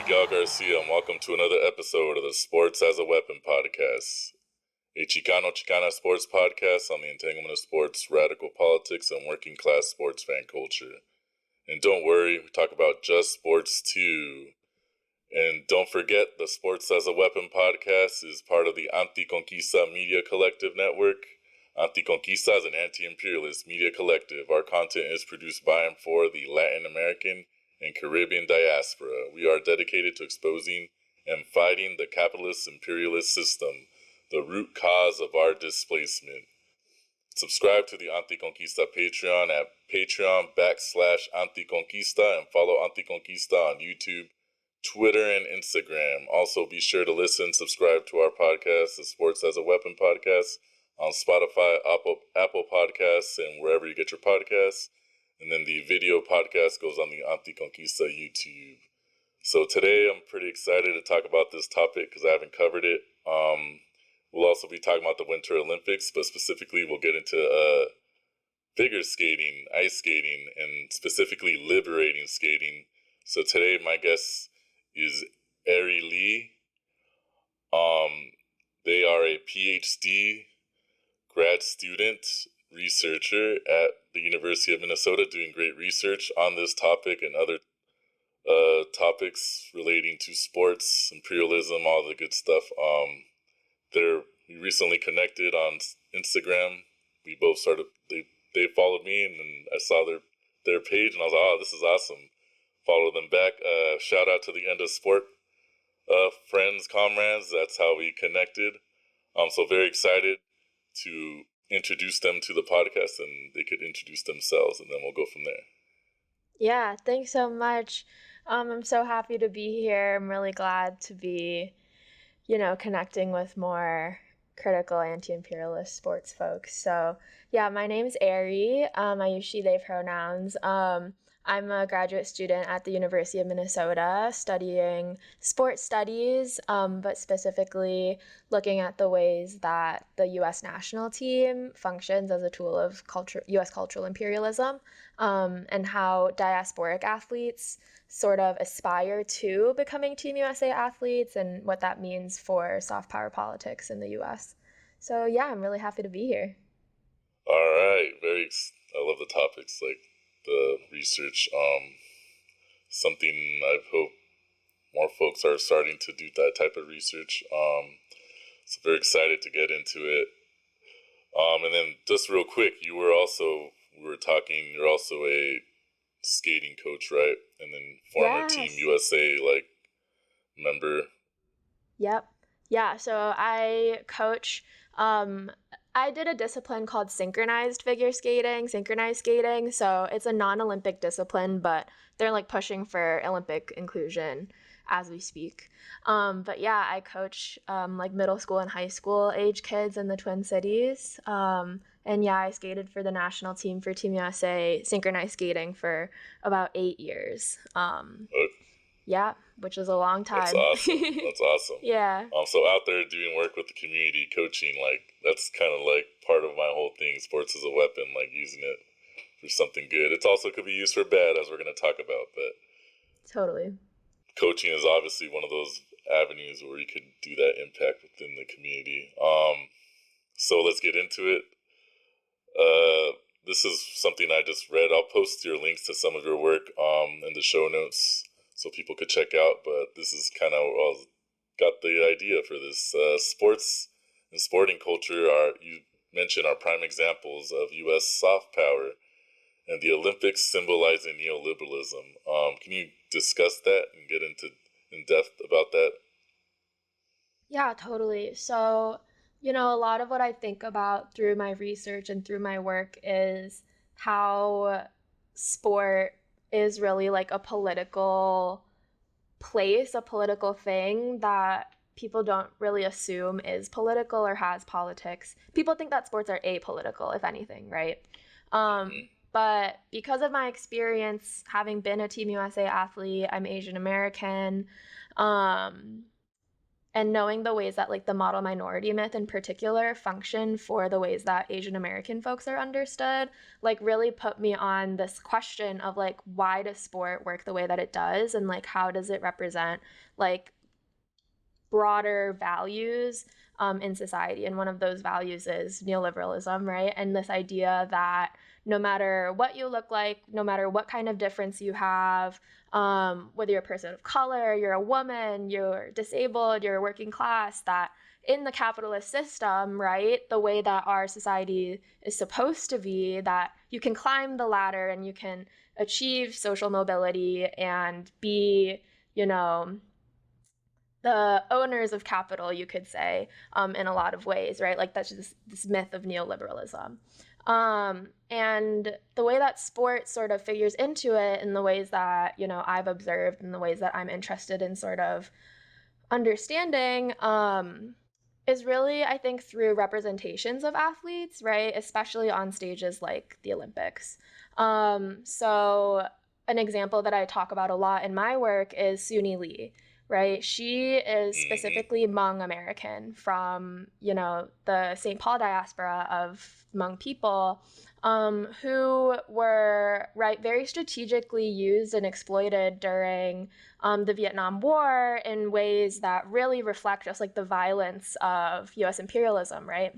Miguel Garcia, and welcome to another episode of the Sports as a Weapon podcast, a Chicano-Chicana sports podcast on the entanglement of sports, radical politics, and working class sports fan culture. And don't worry, we talk about just sports too. And don't forget, the Sports as a Weapon podcast is part of the ANTICONQUISTA Media Collective Network. ANTICONQUISTA is an anti-imperialist media collective. Our content is produced by and for the Latin American and Caribbean diaspora. We are dedicated to exposing and fighting the capitalist imperialist system, the root cause of our displacement. Subscribe to the ANTICONQUISTA Patreon at patreon.com/ANTICONQUISTA and follow ANTICONQUISTA on YouTube, Twitter, and Instagram. Also, be sure to subscribe to our podcast, the Sports as a Weapon podcast, on Spotify, Apple Podcasts, and wherever you get your podcasts. And then the video podcast goes on the ANTICONQUISTA YouTube. So today I'm pretty excited to talk about this topic because I haven't covered it. We'll also be talking about the Winter Olympics, but specifically we'll get into figure skating, ice skating, and specifically liberating skating. So today my guest is Eri Lee. They are a PhD grad student researcher at the University of Minnesota, doing great research on this topic and other topics relating to sports, imperialism, all the good stuff. We recently connected on Instagram. We both they followed me, and then I saw their page, and I was like, oh, this is awesome. Follow them back. Shout out to the End of Sport friends, comrades. That's how we connected. So very excited to introduce them to the podcast, and they could introduce themselves, and then we'll go from there. Yeah, thanks so much. I'm so happy to be here. I'm really glad to be, connecting with more critical anti-imperialist sports folks. So yeah, my name is Eri. I use she, they pronouns. I'm a graduate student at the University of Minnesota studying sports studies, but specifically looking at the ways that the U.S. national team functions as a tool of U.S. cultural imperialism, and how diasporic athletes sort of aspire to becoming Team USA athletes and what that means for soft power politics in the U.S. So yeah, I'm really happy to be here. All right, I love the topics, like the research, something I hope more folks are starting to do that type of research. So very excited to get into it. And then just real quick, you're also a skating coach, right? And then former Yes. Team USA member. Yep. Yeah, so I coach, I did a discipline called synchronized skating. So it's a non-Olympic discipline, but they're pushing for Olympic inclusion as we speak. But yeah, I coach middle school and high school age kids in the Twin Cities. And yeah, I skated for the national team for Team USA synchronized skating for about 8 years. Yeah, which is a long time. That's awesome. That's awesome. Yeah. So out there doing work with the community, coaching, that's kind of part of my whole thing. Sports as a weapon, using it for something good. It also could be used for bad, as we're going to talk about. But totally, coaching is obviously one of those avenues where you could do that impact within the community. So let's get into it. This is something I just read. I'll post your links to some of your work in the show notes so people could check out. But this is kind of got the idea for this. Sports and sporting culture you mentioned, are prime examples of U.S. soft power, and the Olympics symbolizing neoliberalism. Can you discuss that and get in depth about that? Yeah, totally. So, a lot of what I think about through my research and through my work is how sport is really a political place, a political thing that people don't really assume is political or has politics. People think that sports are apolitical, if anything, right? But because of my experience having been a Team USA athlete, I'm Asian American, and knowing the ways that like the model minority myth in particular function for the ways that Asian American folks are understood, like really put me on this question of like, why does sport work the way that it does, and like how does it represent like broader values in society. And one of those values is neoliberalism, right? And this idea that no matter what you look like, no matter what kind of difference you have, whether you're a person of color, you're a woman, you're disabled, you're working class, that in the capitalist system, right, the way that our society is supposed to be, that you can climb the ladder and you can achieve social mobility and be, you know, the owners of capital, you could say, in a lot of ways, right? Like that's just this myth of neoliberalism. And the way that sport sort of figures into it in the ways that, you know, I've observed and the ways that I'm interested in sort of understanding is really, I think, through representations of athletes, right? Especially on stages like the Olympics. So an example that I talk about a lot in my work is Suni Lee, right? She is specifically Hmong American from, you know, the St. Paul diaspora of Hmong people, who were, right, very strategically used and exploited during the Vietnam War in ways that really reflect just like the violence of US imperialism, right?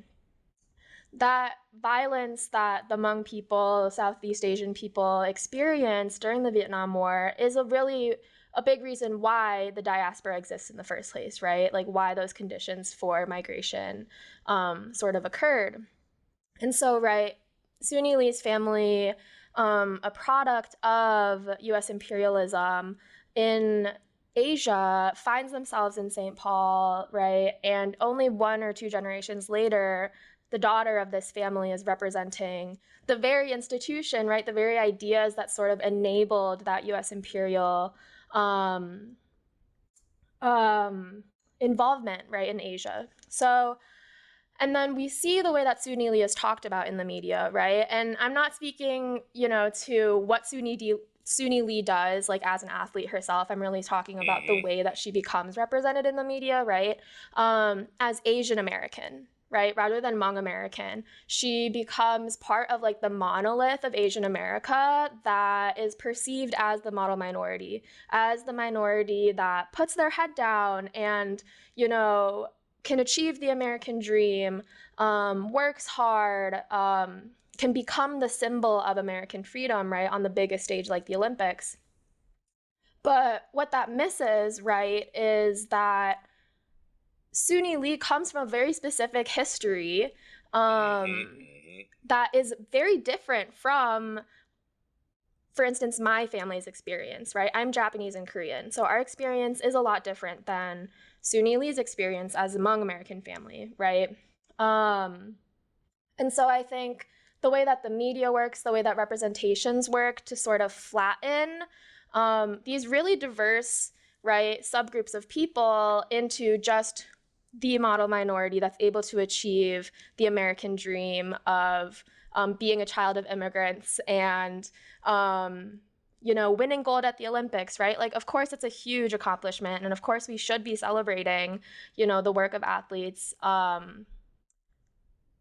That violence that the Hmong people, Southeast Asian people experienced during the Vietnam War is a big reason why the diaspora exists in the first place, right? Like why those conditions for migration sort of occurred. And so, right, Suni Lee's family, a product of US imperialism in Asia, finds themselves in St. Paul, right? And only 1 or 2 generations later, the daughter of this family is representing the very institution, right? The very ideas that sort of enabled that US imperial involvement, right, in Asia. So, and then we see the way that Suni Lee is talked about in the media, right? And I'm not speaking, you know, to what Suni Lee does, like as an athlete herself. I'm really talking about the way that she becomes represented in the media, right? As Asian American, right? Rather than Hmong American, she becomes part of like the monolith of Asian America that is perceived as the model minority, as the minority that puts their head down and, you know, can achieve the American dream, works hard, can become the symbol of American freedom, right, on the biggest stage like the Olympics. But what that misses, right, is that Suni Lee comes from a very specific history that is very different from, for instance, my family's experience, right? I'm Japanese and Korean, so our experience is a lot different than Suni Lee's experience as a Hmong American family, right? And so I think the way that the media works, the way that representations work to sort of flatten these really diverse, right, subgroups of people into just the model minority that's able to achieve the American dream of being a child of immigrants and, you know, winning gold at the Olympics, right? Like, of course, it's a huge accomplishment. And of course, we should be celebrating, you know, the work of athletes.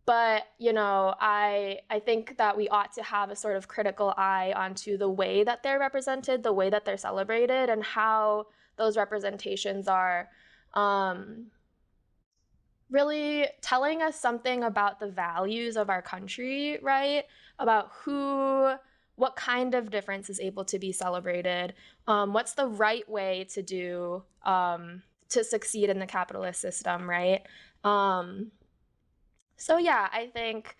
But, you know, I think that we ought to have a sort of critical eye onto the way that they're represented, the way that they're celebrated, and how those representations are really telling us something about the values of our country, right? About what kind of difference is able to be celebrated, what's the right way to do to succeed in the capitalist system, right? So yeah, I think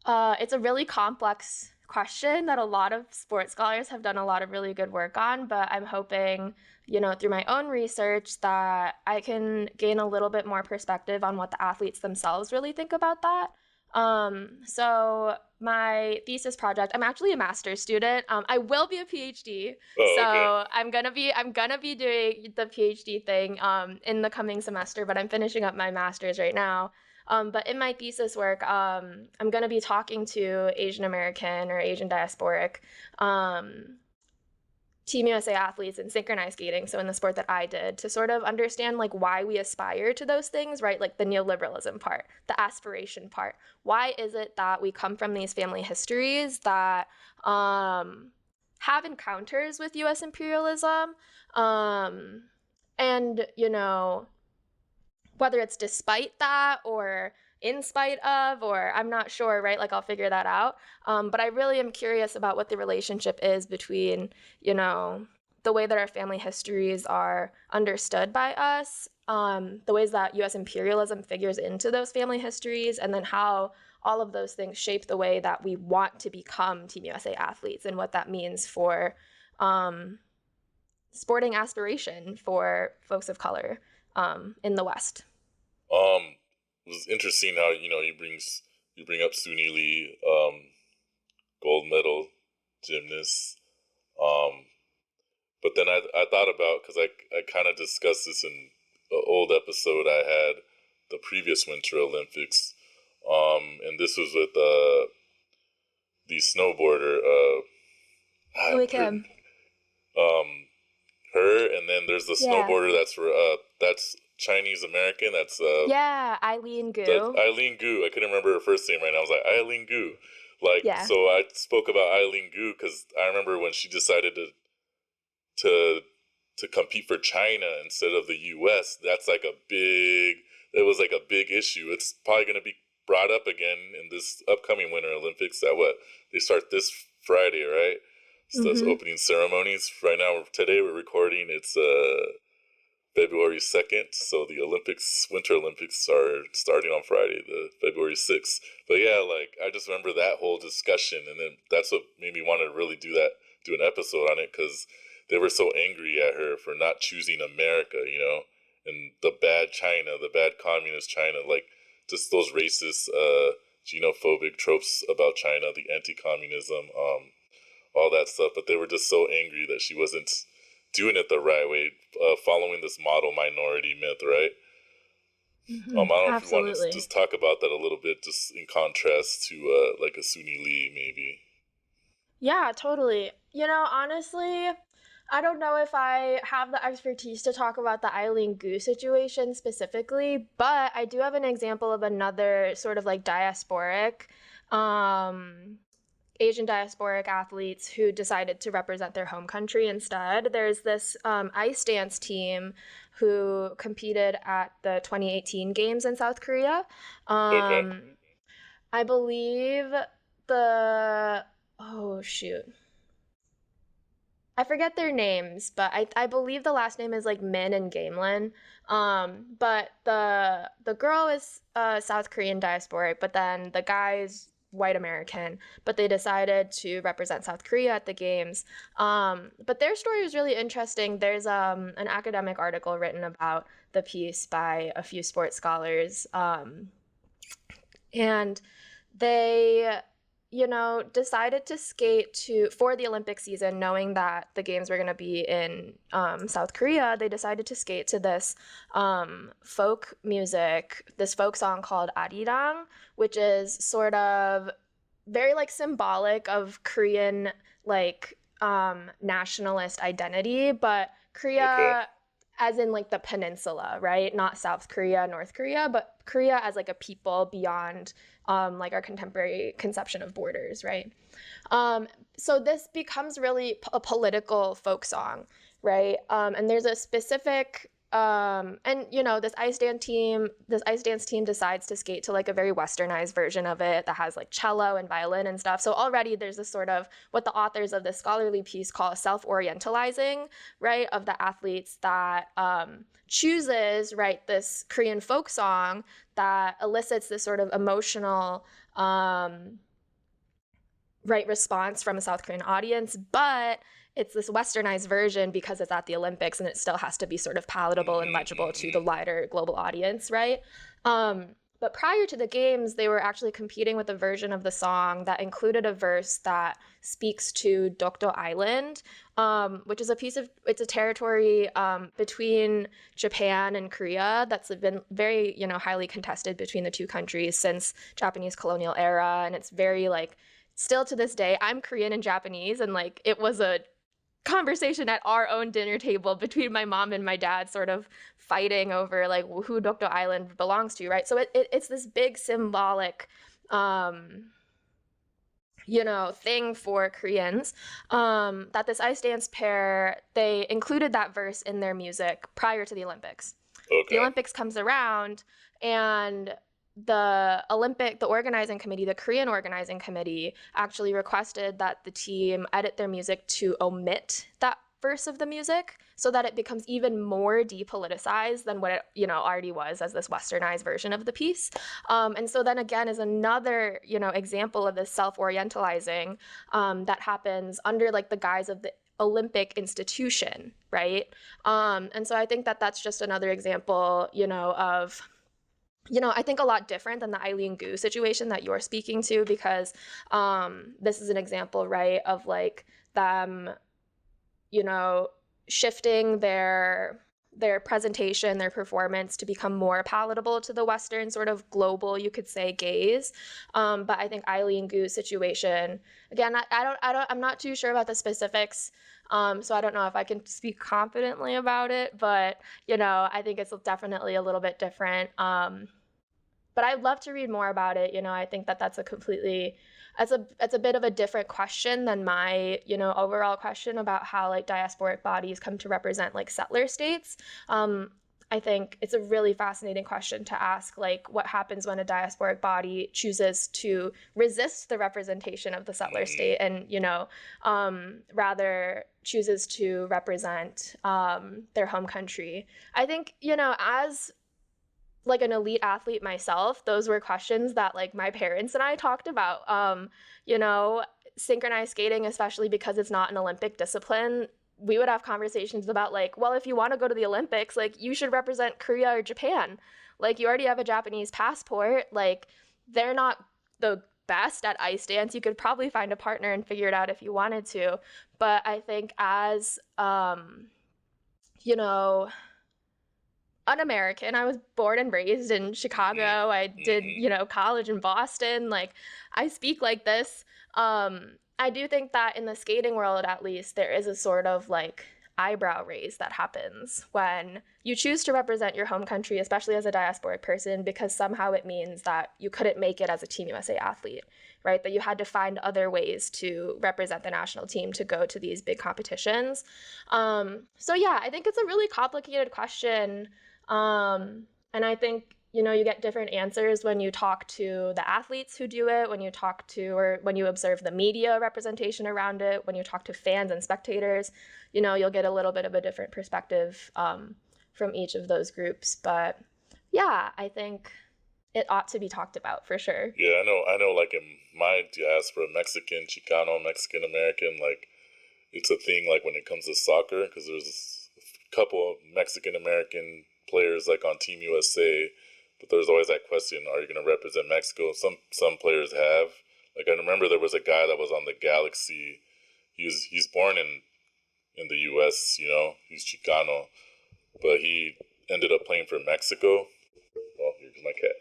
it's a really complex question that a lot of sports scholars have done a lot of really good work on, but I'm hoping, you know, through my own research that I can gain a little bit more perspective on what the athletes themselves really think about that. So my thesis project, I'm actually a master's student. I will be a PhD. Okay. I'm gonna be doing the PhD thing in the coming semester, but I'm finishing up my master's right now. But in my thesis work, I'm going to be talking to Asian American or Asian diasporic Team USA athletes in synchronized skating, so in the sport that I did, to sort of understand like why we aspire to those things, right? Like the neoliberalism part, the aspiration part. Why is it that we come from these family histories that have encounters with US imperialism? And, you know, whether it's despite that or in spite of, or I'm not sure, right? Like I'll figure that out. But I really am curious about what the relationship is between, you know, the way that our family histories are understood by us, the ways that US imperialism figures into those family histories, and then how all of those things shape the way that we want to become Team USA athletes and what that means for sporting aspiration for folks of color in the West. It was interesting how you bring up Suni Lee, gold medal gymnast. But then I thought about, because I kind of discussed this in an old episode I had, the previous Winter Olympics, and this was with the snowboarder, Kim. her, and then there's the snowboarder that's Chinese American. That's Eileen Gu. Eileen Gu. I couldn't remember her first name right now. I was like, Eileen Gu. So I spoke about Eileen Gu because I remember when she decided to compete for China instead of the U.S. That's like it was like a big issue. It's probably going to be brought up again in this upcoming Winter Olympics. They start this Friday, right? So those opening ceremonies. Right now, today we're recording. It's February 2nd. So the Winter Olympics are starting on Friday, the February 6th. But yeah, like I just remember that whole discussion, and then that's what made me want to really do an episode on it, because they were so angry at her for not choosing America, and the bad China, the bad communist China, like just those racist, xenophobic tropes about China, the anti-communism, all that stuff. But they were just so angry that she wasn't doing it the right way, following this model minority myth, right? I don't know if you want to just talk about that a little bit, just in contrast to like a Suni Lee, maybe. Yeah, totally. Honestly, I don't know if I have the expertise to talk about the Eileen Gu situation specifically, but I do have an example of another sort of like diasporic, Asian diasporic athletes who decided to represent their home country instead. There's this ice dance team who competed at the 2018 games in South Korea. I believe I forget their names, but I believe the last name is like Min and Gamelin. But the girl is South Korean diasporic, but then the guy's white American, but they decided to represent South Korea at the games. But their story was really interesting. There's an academic article written about the piece by a few sports scholars. And they, decided to skate for the Olympic season, knowing that the games were going to be in South Korea. They decided to skate to this folk music, this folk song called Arirang, which is sort of very like symbolic of Korean like nationalist identity, but Korea as in like the peninsula, right? Not South Korea, North Korea, but Korea as like a people beyond like our contemporary conception of borders, right? So this becomes really a political folk song, right? And there's a specific this ice dance team decides to skate to like a very westernized version of it that has like cello and violin and stuff. So already there's this sort of what the authors of this scholarly piece call self-orientalizing, right, of the athletes that chooses, right, this Korean folk song that elicits this sort of emotional response from a South Korean audience, but it's this westernized version because it's at the Olympics and it still has to be sort of palatable and legible to the wider global audience, right? But prior to the games, they were actually competing with a version of the song that included a verse that speaks to Dokdo Island, which is it's a territory between Japan and Korea that's been very, highly contested between the two countries since Japanese colonial era. And it's very like, still to this day, I'm Korean and Japanese, and like it was a conversation at our own dinner table between my mom and my dad, sort of fighting over like who Dokdo Island belongs to, right? So it's this big symbolic thing for Koreans, that this ice dance pair, they included that verse in their music prior to the Olympics. Okay. The Olympics comes around, and the organizing committee, the Korean organizing committee, actually requested that the team edit their music to omit that verse of the music so that it becomes even more depoliticized than what it already was as this westernized version of the piece. And so then again is another example of this self-orientalizing that happens under like the guise of the Olympic institution, right? And so I think that that's just another example of I think a lot different than the Eileen Gu situation that you're speaking to, because this is an example, right, of like them shifting their presentation, their performance to become more palatable to the Western sort of global, you could say, gaze. But I think Eileen Gu's situation, again, I'm not too sure about the specifics, so I don't know if I can speak confidently about it. But I think it's definitely a little bit different. But I'd love to read more about it. I think that that's a bit of a different question than my, overall question about how like diasporic bodies come to represent like settler states. I think it's a really fascinating question to ask, like what happens when a diasporic body chooses to resist the representation of the settler state and, rather chooses to represent their home country. I think, as like an elite athlete myself, those were questions that like my parents and I talked about. Synchronized skating, especially because it's not an Olympic discipline, we would have conversations about like, well, if you want to go to the Olympics, like you should represent Korea or Japan. Like you already have a Japanese passport. Like they're not the best at ice dance. You could probably find a partner and figure it out if you wanted to. But I think as, un-American. I was born and raised in Chicago. I did, college in Boston. Like, I speak like this. I do think that in the skating world, at least, there is a sort of like eyebrow raise that happens when you choose to represent your home country, especially as a diasporic person, because somehow it means that you couldn't make it as a Team USA athlete, right? That you had to find other ways to represent the national team to go to these big competitions. So yeah, I think it's a really complicated question. And I think, you get different answers when you talk to the athletes who do it, when you talk to, or when you observe the media representation around it, when you talk to fans and spectators, you'll get a little bit of a different perspective from each of those groups. But yeah, I think it ought to be talked about for sure. Yeah, I know like in my diaspora, Mexican, Chicano, Mexican American, like it's a thing like when it comes to soccer, because there's a couple of Mexican American players like on Team USA, but there's always that question, are you going to represent Mexico? Some players have. Like I remember there was a guy that was on the Galaxy. He's born in the US, he's Chicano, but he ended up playing for Mexico. Oh, here's my cat.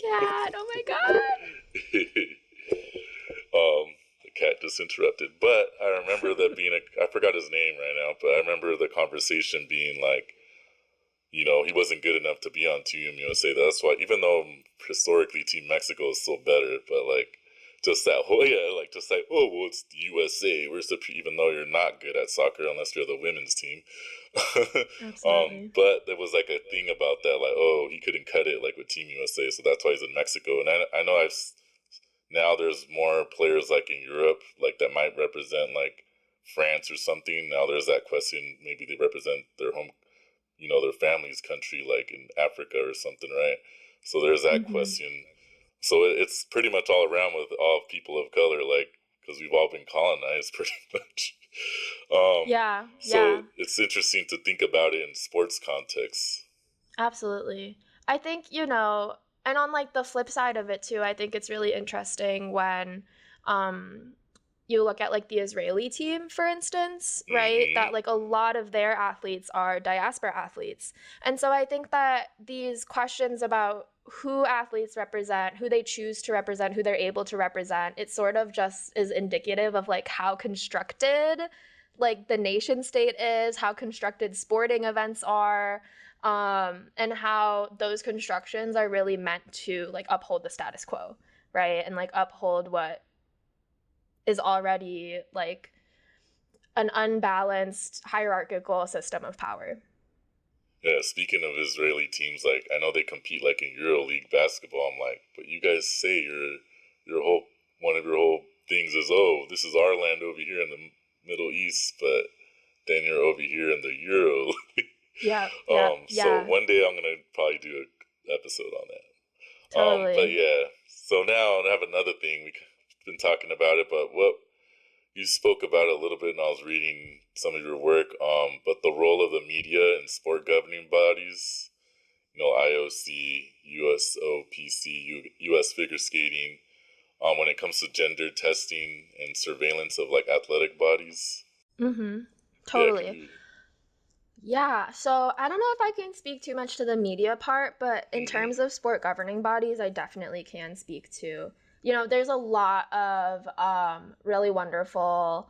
Cat, oh my god. The cat just interrupted. But I remember that being I forgot his name right now, but I remember the conversation being like, he wasn't good enough to be on Team USA. That's why, even though historically Team Mexico is still better, but like just that whole, just like, oh, well, it's the USA. Even though you're not good at soccer unless you're the women's team. But there was like a thing about that, like, oh, he couldn't cut it like with Team USA, so that's why he's in Mexico. And I know now there's more players like in Europe, like that might represent like France or something. Now there's that question, maybe they represent their home, their family's country, like in Africa or something, right? So there's that question. So it's pretty much all around with all people of color, like, because we've all been colonized pretty much. So it's interesting to think about it in sports context. Absolutely. I think, and on like the flip side of it too, I think it's really interesting when you look at like the Israeli team, for instance, right? That like a lot of their athletes are diaspora athletes. And so I think that these questions about who athletes represent, who they choose to represent, who they're able to represent, it sort of just is indicative of like how constructed like the nation state is, how constructed sporting events are, and how those constructions are really meant to like uphold the status quo, right? And like uphold what is already like an unbalanced hierarchical system of power. Yeah, speaking of Israeli teams, like I know they compete like in EuroLeague basketball. I'm like, but you guys say your whole one of your whole things is, oh, this is our land over here in the Middle East, but then you're over here in the Euro. Yeah, So one day I'm gonna probably do an episode on that. totally. But yeah, so now I have another thing we've been talking about it, but what you spoke about it a little bit, and I was reading some of your work. But the role of the media in sport governing bodies, IOC, USOPC, US figure skating, when it comes to gender testing and surveillance of like athletic bodies. Totally. Yeah, so I don't know if I can speak too much to the media part, but in terms of sport governing bodies, I definitely can speak to, there's a lot of really wonderful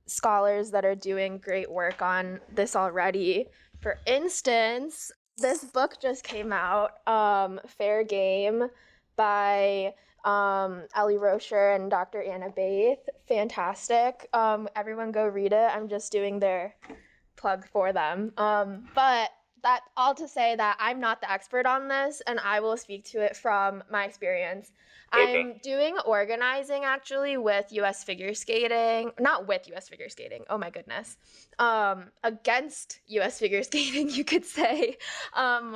scholars that are doing great work on this already. For instance, this book just came out, Fair Game, by Ellie Rocher and Dr. Anna Baith. Fantastic. Everyone go read it. I'm just doing their plug for them. But that all to say that I'm not the expert on this, and I will speak to it from my experience. Okay. I'm doing organizing actually with US figure skating, not with US figure skating, oh my goodness, against US figure skating, you could say,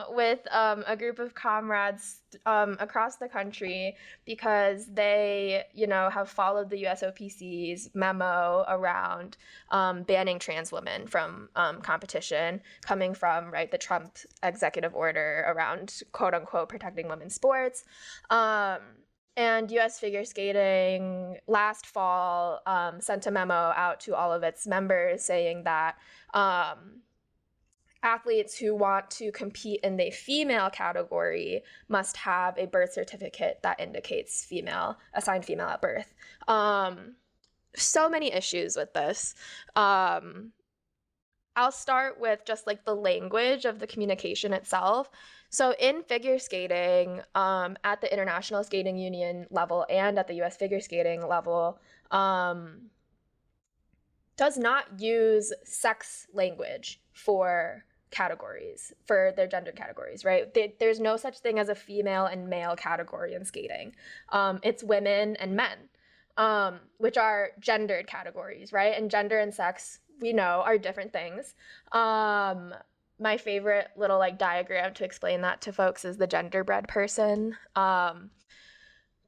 with a group of comrades across the country, because they, have followed the USOPC's memo around banning trans women from competition, coming from, right, the Trump executive order around quote unquote protecting women's sports. And US Figure Skating last fall sent a memo out to all of its members saying that athletes who want to compete in the female category must have a birth certificate that indicates assigned female at birth. So many issues with this. I'll start with just like the language of the communication itself. So in figure skating, at the International Skating Union level and at the US figure skating level, does not use sex language for categories, for their gender categories, right? There's no such thing as a female and male category in skating. It's women and men, which are gendered categories, right? And gender and sex, we know, are different things. My favorite little like diagram to explain that to folks is the genderbread person.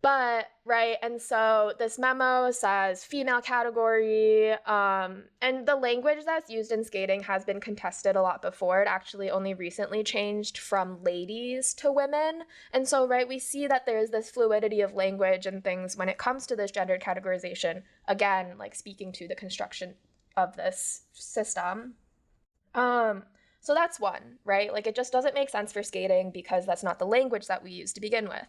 But, right, and so this memo says female category, and the language that's used in skating has been contested a lot before. It actually only recently changed from ladies to women. And so, right, we see that there's this fluidity of language and things when it comes to this gendered categorization, again, like speaking to the construction of this system. So that's one, right? Like it just doesn't make sense for skating because that's not the language that we use to begin with.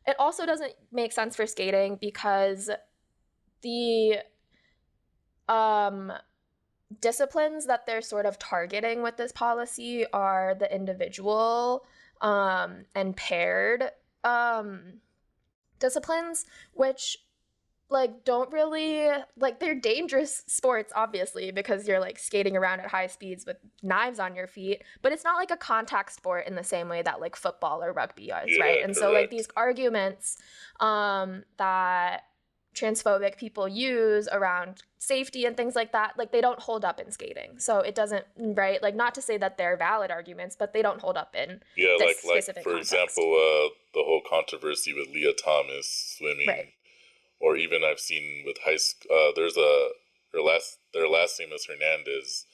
It also doesn't make sense for skating because the disciplines that they're sort of targeting with this policy are the individual and paired disciplines, which like don't really, like they're dangerous sports obviously because you're like skating around at high speeds with knives on your feet, but it's not like a contact sport in the same way that like football or rugby is, right? And so like these arguments that transphobic people use around safety and things like that, like they don't hold up in skating. So it doesn't, right? Like not to say that they're valid arguments, but they don't hold up in this specific for context. Example, the whole controversy with Leah Thomas swimming. Right. Or even I've seen with high school, their last name is Hernandez.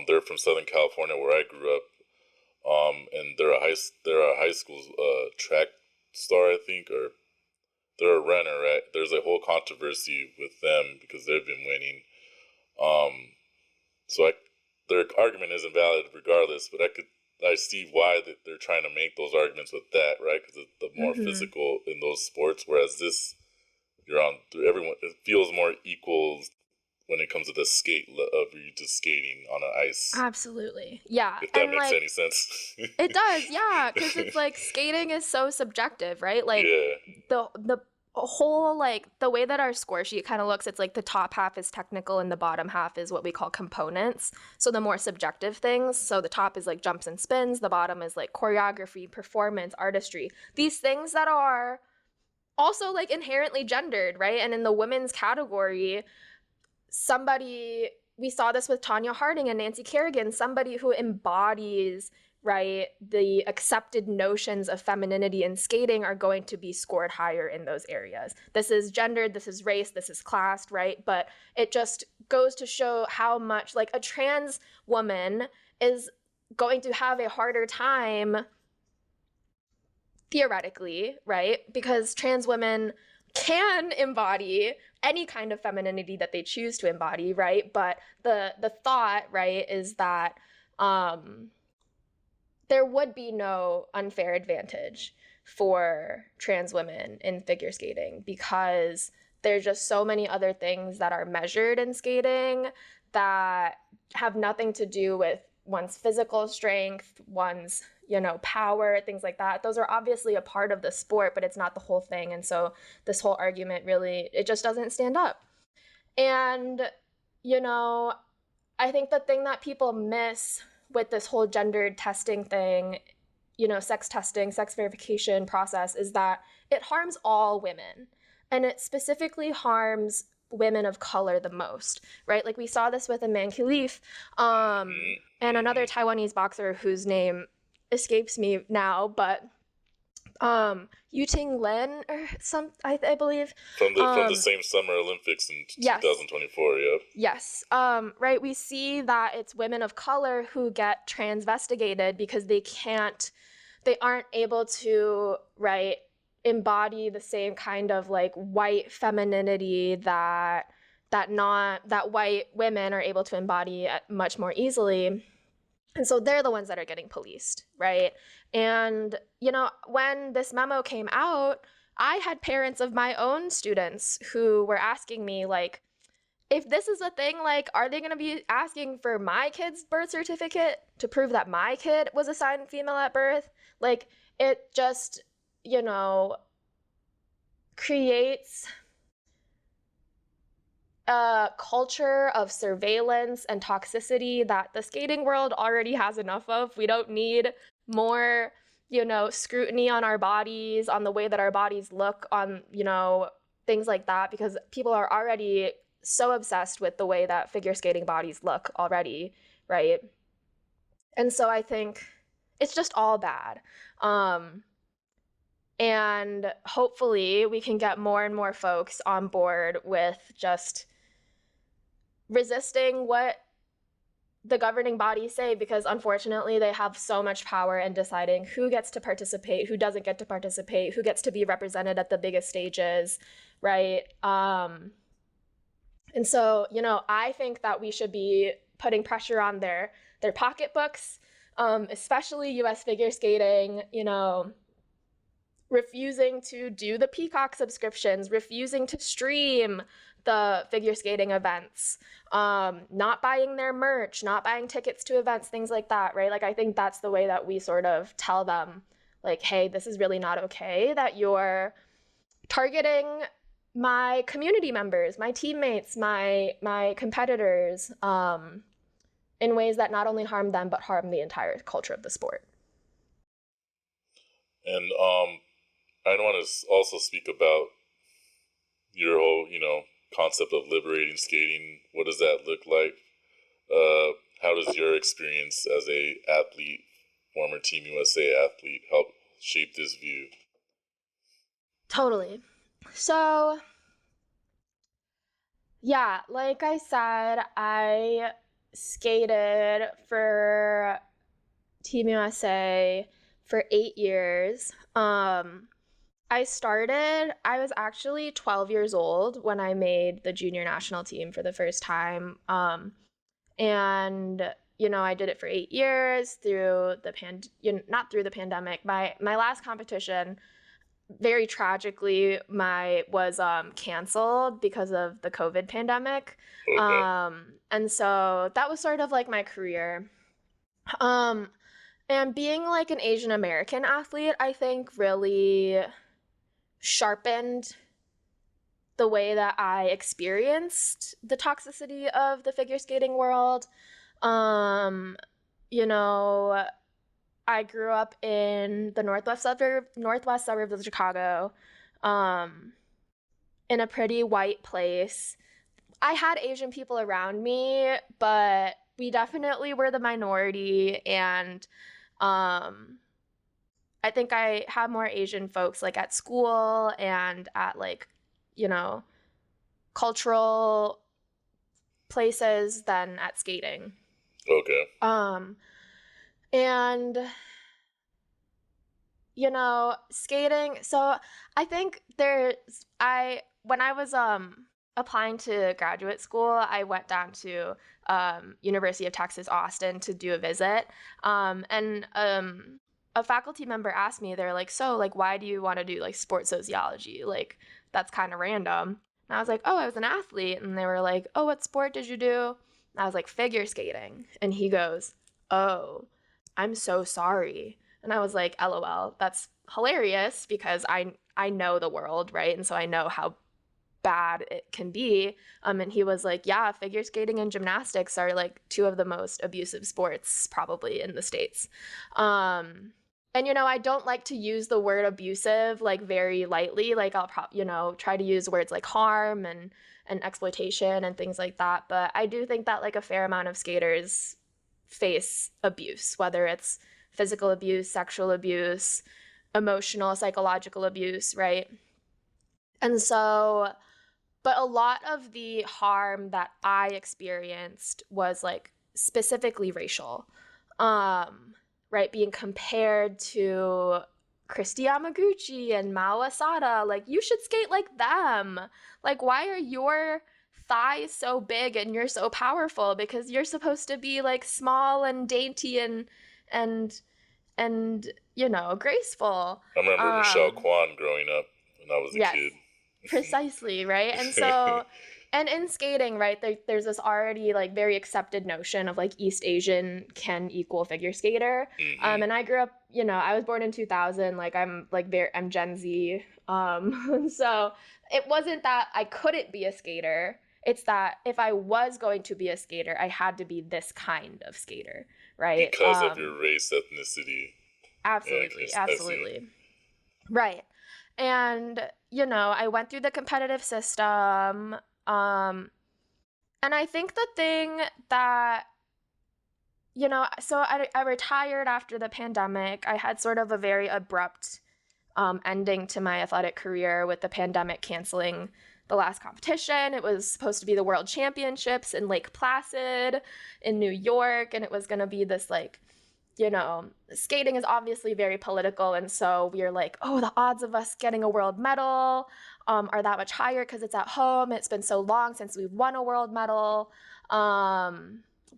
They're from Southern California where I grew up. And they're a high school track star, I think, or they're a runner, right? There's a whole controversy with them because they've been winning. Their argument isn't valid regardless, but I see why that they're trying to make those arguments with that, right? Because it's the more physical in those sports, whereas this, you're on everyone. It feels more equal when it comes to the of you just skating on an ice. Absolutely. Yeah. If that And makes like, any sense. it does, yeah, because it's like skating is so subjective, right? Like Yeah. the whole, like, the way that our score sheet kind of looks, it's like the top half is technical and the bottom half is what we call components. So the more subjective things, so the top is like jumps and spins, the bottom is like choreography, performance, artistry. These things that are also like inherently gendered, right? And in the women's category, we saw this with Tanya Harding and Nancy Kerrigan, somebody who embodies, right, the accepted notions of femininity in skating are going to be scored higher in those areas. This is gendered, this is race, this is classed, right? But it just goes to show how much, like, a trans woman is going to have a harder time, theoretically, right? Because trans women can embody any kind of femininity that they choose to embody, right? But the thought, right, is that there would be no unfair advantage for trans women in figure skating because there's just so many other things that are measured in skating that have nothing to do with one's physical strength, one's, power, things like that. Those are obviously a part of the sport, but it's not the whole thing. And so this whole argument really, it just doesn't stand up. And, I think the thing that people miss with this whole gendered testing thing, sex testing, sex verification process, is that it harms all women. And it specifically harms women of color the most, right? Like we saw this with Iman Khalif and another Taiwanese boxer whose name escapes me now, but Yuting Lin or I believe. From the same Summer Olympics in 2024, yep. Yes. Right, we see that it's women of color who get transvestigated because they aren't able to, right, embody the same kind of like white femininity that white women are able to embody much more easily. And so they're the ones that are getting policed, right? And, when this memo came out, I had parents of my own students who were asking me, like, if this is a thing, like, are they going to be asking for my kid's birth certificate to prove that my kid was assigned female at birth? Like, it just, creates a culture of surveillance and toxicity that the skating world already has enough of. We don't need more, scrutiny on our bodies, on the way that our bodies look, on, things like that, because people are already so obsessed with the way that figure skating bodies look already, right? And so I think it's just all bad. And hopefully we can get more and more folks on board with just resisting what the governing bodies say, because unfortunately they have so much power in deciding who gets to participate, who doesn't get to participate, who gets to be represented at the biggest stages, right? And so, I think that we should be putting pressure on their pocketbooks, especially US figure skating, refusing to do the Peacock subscriptions, refusing to stream the figure skating events, not buying their merch, not buying tickets to events, things like that, right? Like, I think that's the way that we sort of tell them, like, hey, this is really not okay that you're targeting my community members, my teammates, my competitors, in ways that not only harm them, but harm the entire culture of the sport. And I want to also speak about your whole, concept of liberating skating. What does that look like? How does your experience as a athlete, former Team USA athlete, help shape this view? Totally. So, yeah, like I said, I skated for Team USA for 8 years. I was actually 12 years old when I made the junior national team for the first time. And, I did it for 8 years through not through the pandemic. My last competition, very tragically, was canceled because of the COVID pandemic. Okay. And so that was sort of like my career. And being like an Asian American athlete, I think really sharpened the way that I experienced the toxicity of the figure skating world. You know, I grew up in the northwest suburbs of Chicago, in a pretty white place. I had Asian people around me, but we definitely were the minority, and I think I had more Asian folks like at school and at like, you know, cultural places than at skating. Okay. And skating, so I think when I was applying to graduate school, I went down to University of Texas Austin to do a visit. And a faculty member asked me, they're like, "So, like, why do you want to do like sports sociology? Like, that's kind of random." And I was like, "Oh, I was an athlete." And they were like, "Oh, what sport did you do?" And I was like, "Figure skating." And he goes, "Oh, I'm so sorry." And I was like, LOL, that's hilarious because I know the world, right? And so I know how bad it can be. And he was like, yeah, figure skating and gymnastics are like two of the most abusive sports probably in the States. And I don't like to use the word abusive like very lightly. Like I'll try to use words like harm and exploitation and things like that. But I do think that like a fair amount of skaters face abuse, whether it's physical abuse, sexual abuse, emotional, psychological abuse, right? And so, but a lot of the harm that I experienced was like specifically racial, right? Being compared to Christy Yamaguchi and Mao Asada, like, you should skate like them. Like, why are your thighs so big and you're so powerful? Because you're supposed to be like small and dainty and graceful. I remember Michelle Kwan growing up when I was a Yes, kid. precisely, right? And so, and in skating, right, there's this already like very accepted notion of like East Asian can equal figure skater. Mm-hmm. And I grew up, I was born in 2000, like I'm Gen Z. So it wasn't that I couldn't be a skater. It's that if I was going to be a skater, I had to be this kind of skater, right? Because of your race, ethnicity. Absolutely, Yeah, absolutely. Right. And, I went through the competitive system. And I think the thing that, so I retired after the pandemic. I had sort of a very abrupt ending to my athletic career with the pandemic canceling the last competition. It was supposed to be the World Championships in Lake Placid in New York. And it was going to be this like, skating is obviously very political. And so we are like, oh, the odds of us getting a world medal are that much higher because it's at home. It's been so long since we've won a world medal.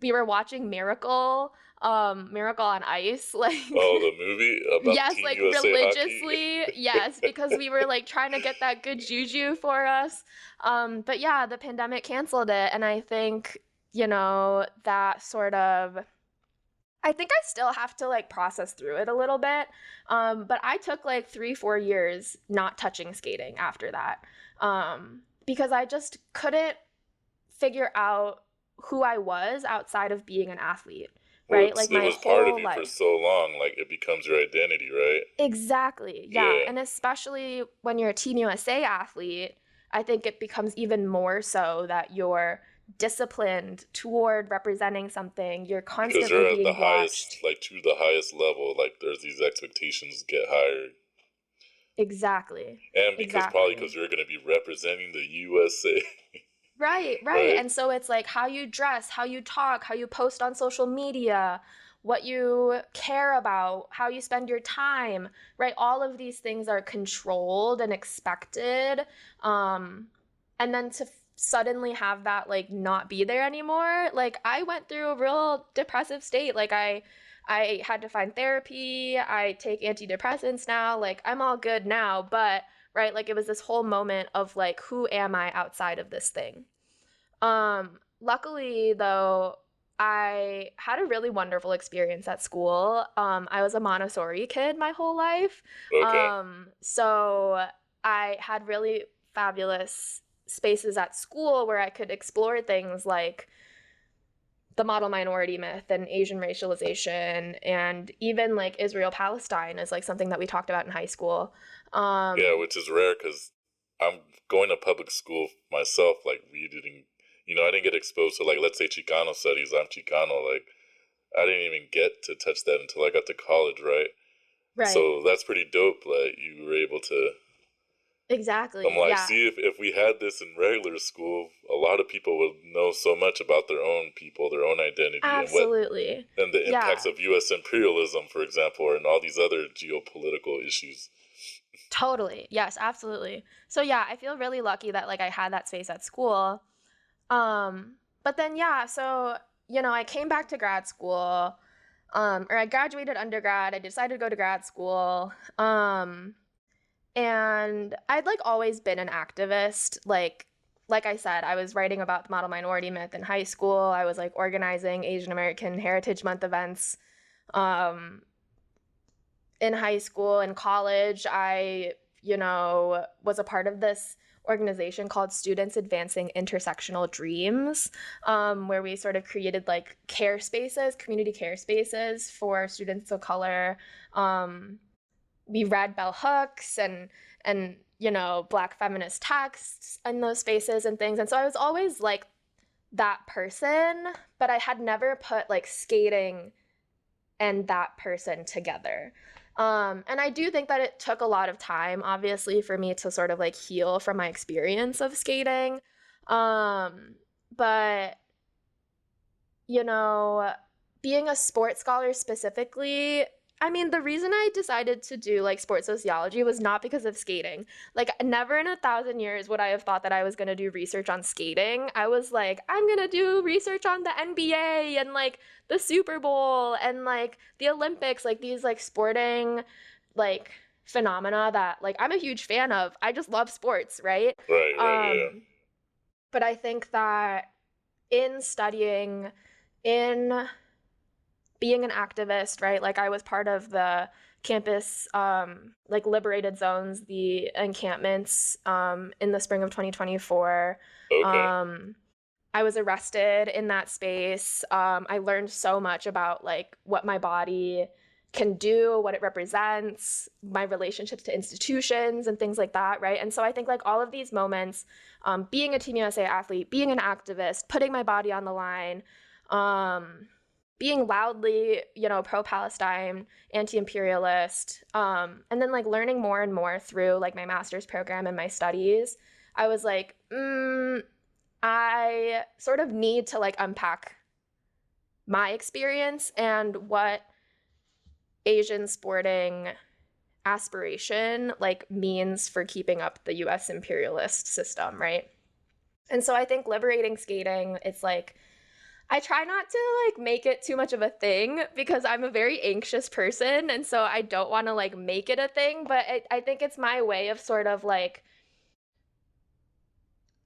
We were watching Miracle on Ice. Like, oh, the movie about yes, Team like USA religiously, hockey? yes, because we were like trying to get that good juju for us. But yeah, the pandemic canceled it. And I think, that sort of, I think I still have to like process through it a little bit. But I took like 3-4 years not touching skating after that. Because I just couldn't figure out who I was outside of being an athlete, right? Well, Like it my was part of whole you for life. so long, like it becomes your identity, right? Exactly. Yeah. And especially when you're a Team USA athlete, I think it becomes even more so that you're disciplined toward representing something. You're Because constantly you're at the being highest, watched. like to the highest level, like there's these expectations get higher. Exactly. And probably Exactly. because you're going to be representing the USA. Right, right. Right. And so it's like how you dress, how you talk, how you post on social media, what you care about, how you spend your time, right? All of these things are controlled and expected. And then suddenly have that like not be there anymore. Like I went through a real depressive state. Like I had to find therapy. I take antidepressants now. Like I'm all good now, but right, like it was this whole moment of like, who am I outside of this thing? Luckily though, I had a really wonderful experience at school. I was a Montessori kid my whole life. Okay. So I had really fabulous spaces at school where I could explore things like the model minority myth and Asian racialization, and even like Israel Palestine is like something that we talked about in high school. Yeah, which is rare because I'm going to public school myself. Like, we didn't, I didn't get exposed to, like, let's say Chicano studies. I'm Chicano. Like, I didn't even get to touch that until I got to college, right? Right. So that's pretty dope. Like, you were able to. I'm Exactly. like, Yeah. see, if we had this in regular school, a lot of people would know so much about their own people, their own identity, Absolutely. and the impacts Yeah. of U.S. imperialism, for example, and all these other geopolitical issues. Totally. Yes, absolutely. So yeah, I feel really lucky that like I had that space at school. But then yeah, so I came back to grad school, or I graduated undergrad. I decided to go to grad school. And I'd like always been an activist. Like I said, I was writing about the model minority myth in high school. I was like organizing Asian American Heritage Month events in high school and college. I, was a part of this organization called Students Advancing Intersectional Dreams, where we sort of created like care spaces, community care spaces for students of color. We read bell hooks and Black feminist texts in those spaces and things. And so I was always like that person, but I had never put like skating and that person together. And I do think that it took a lot of time, obviously, for me to sort of like heal from my experience of skating. But, being a sports scholar specifically, I mean, the reason I decided to do like sports sociology was not because of skating. Like, never in 1,000 years would I have thought that I was going to do research on skating. I was like, I'm going to do research on the NBA and like the Super Bowl and like the Olympics, like these like sporting like phenomena that like I'm a huge fan of. I just love sports, right? Right, yeah. But I think that in studying, in being an activist, right? Like I was part of the campus, like liberated zones, the encampments in the spring of 2024. Okay. I was arrested in that space. I learned so much about like what my body can do, what it represents, my relationships to institutions and things like that, right? And so I think like all of these moments, being a Team USA athlete, being an activist, putting my body on the line, being loudly, pro-Palestine, anti-imperialist, and then like learning more and more through like my master's program and my studies, I was like, I sort of need to like unpack my experience and what Asian sporting aspiration like means for keeping up the US imperialist system, right? And so I think liberating skating, it's like, I try not to like make it too much of a thing because I'm a very anxious person, and so I don't want to like make it a thing, but I think it's my way of sort of like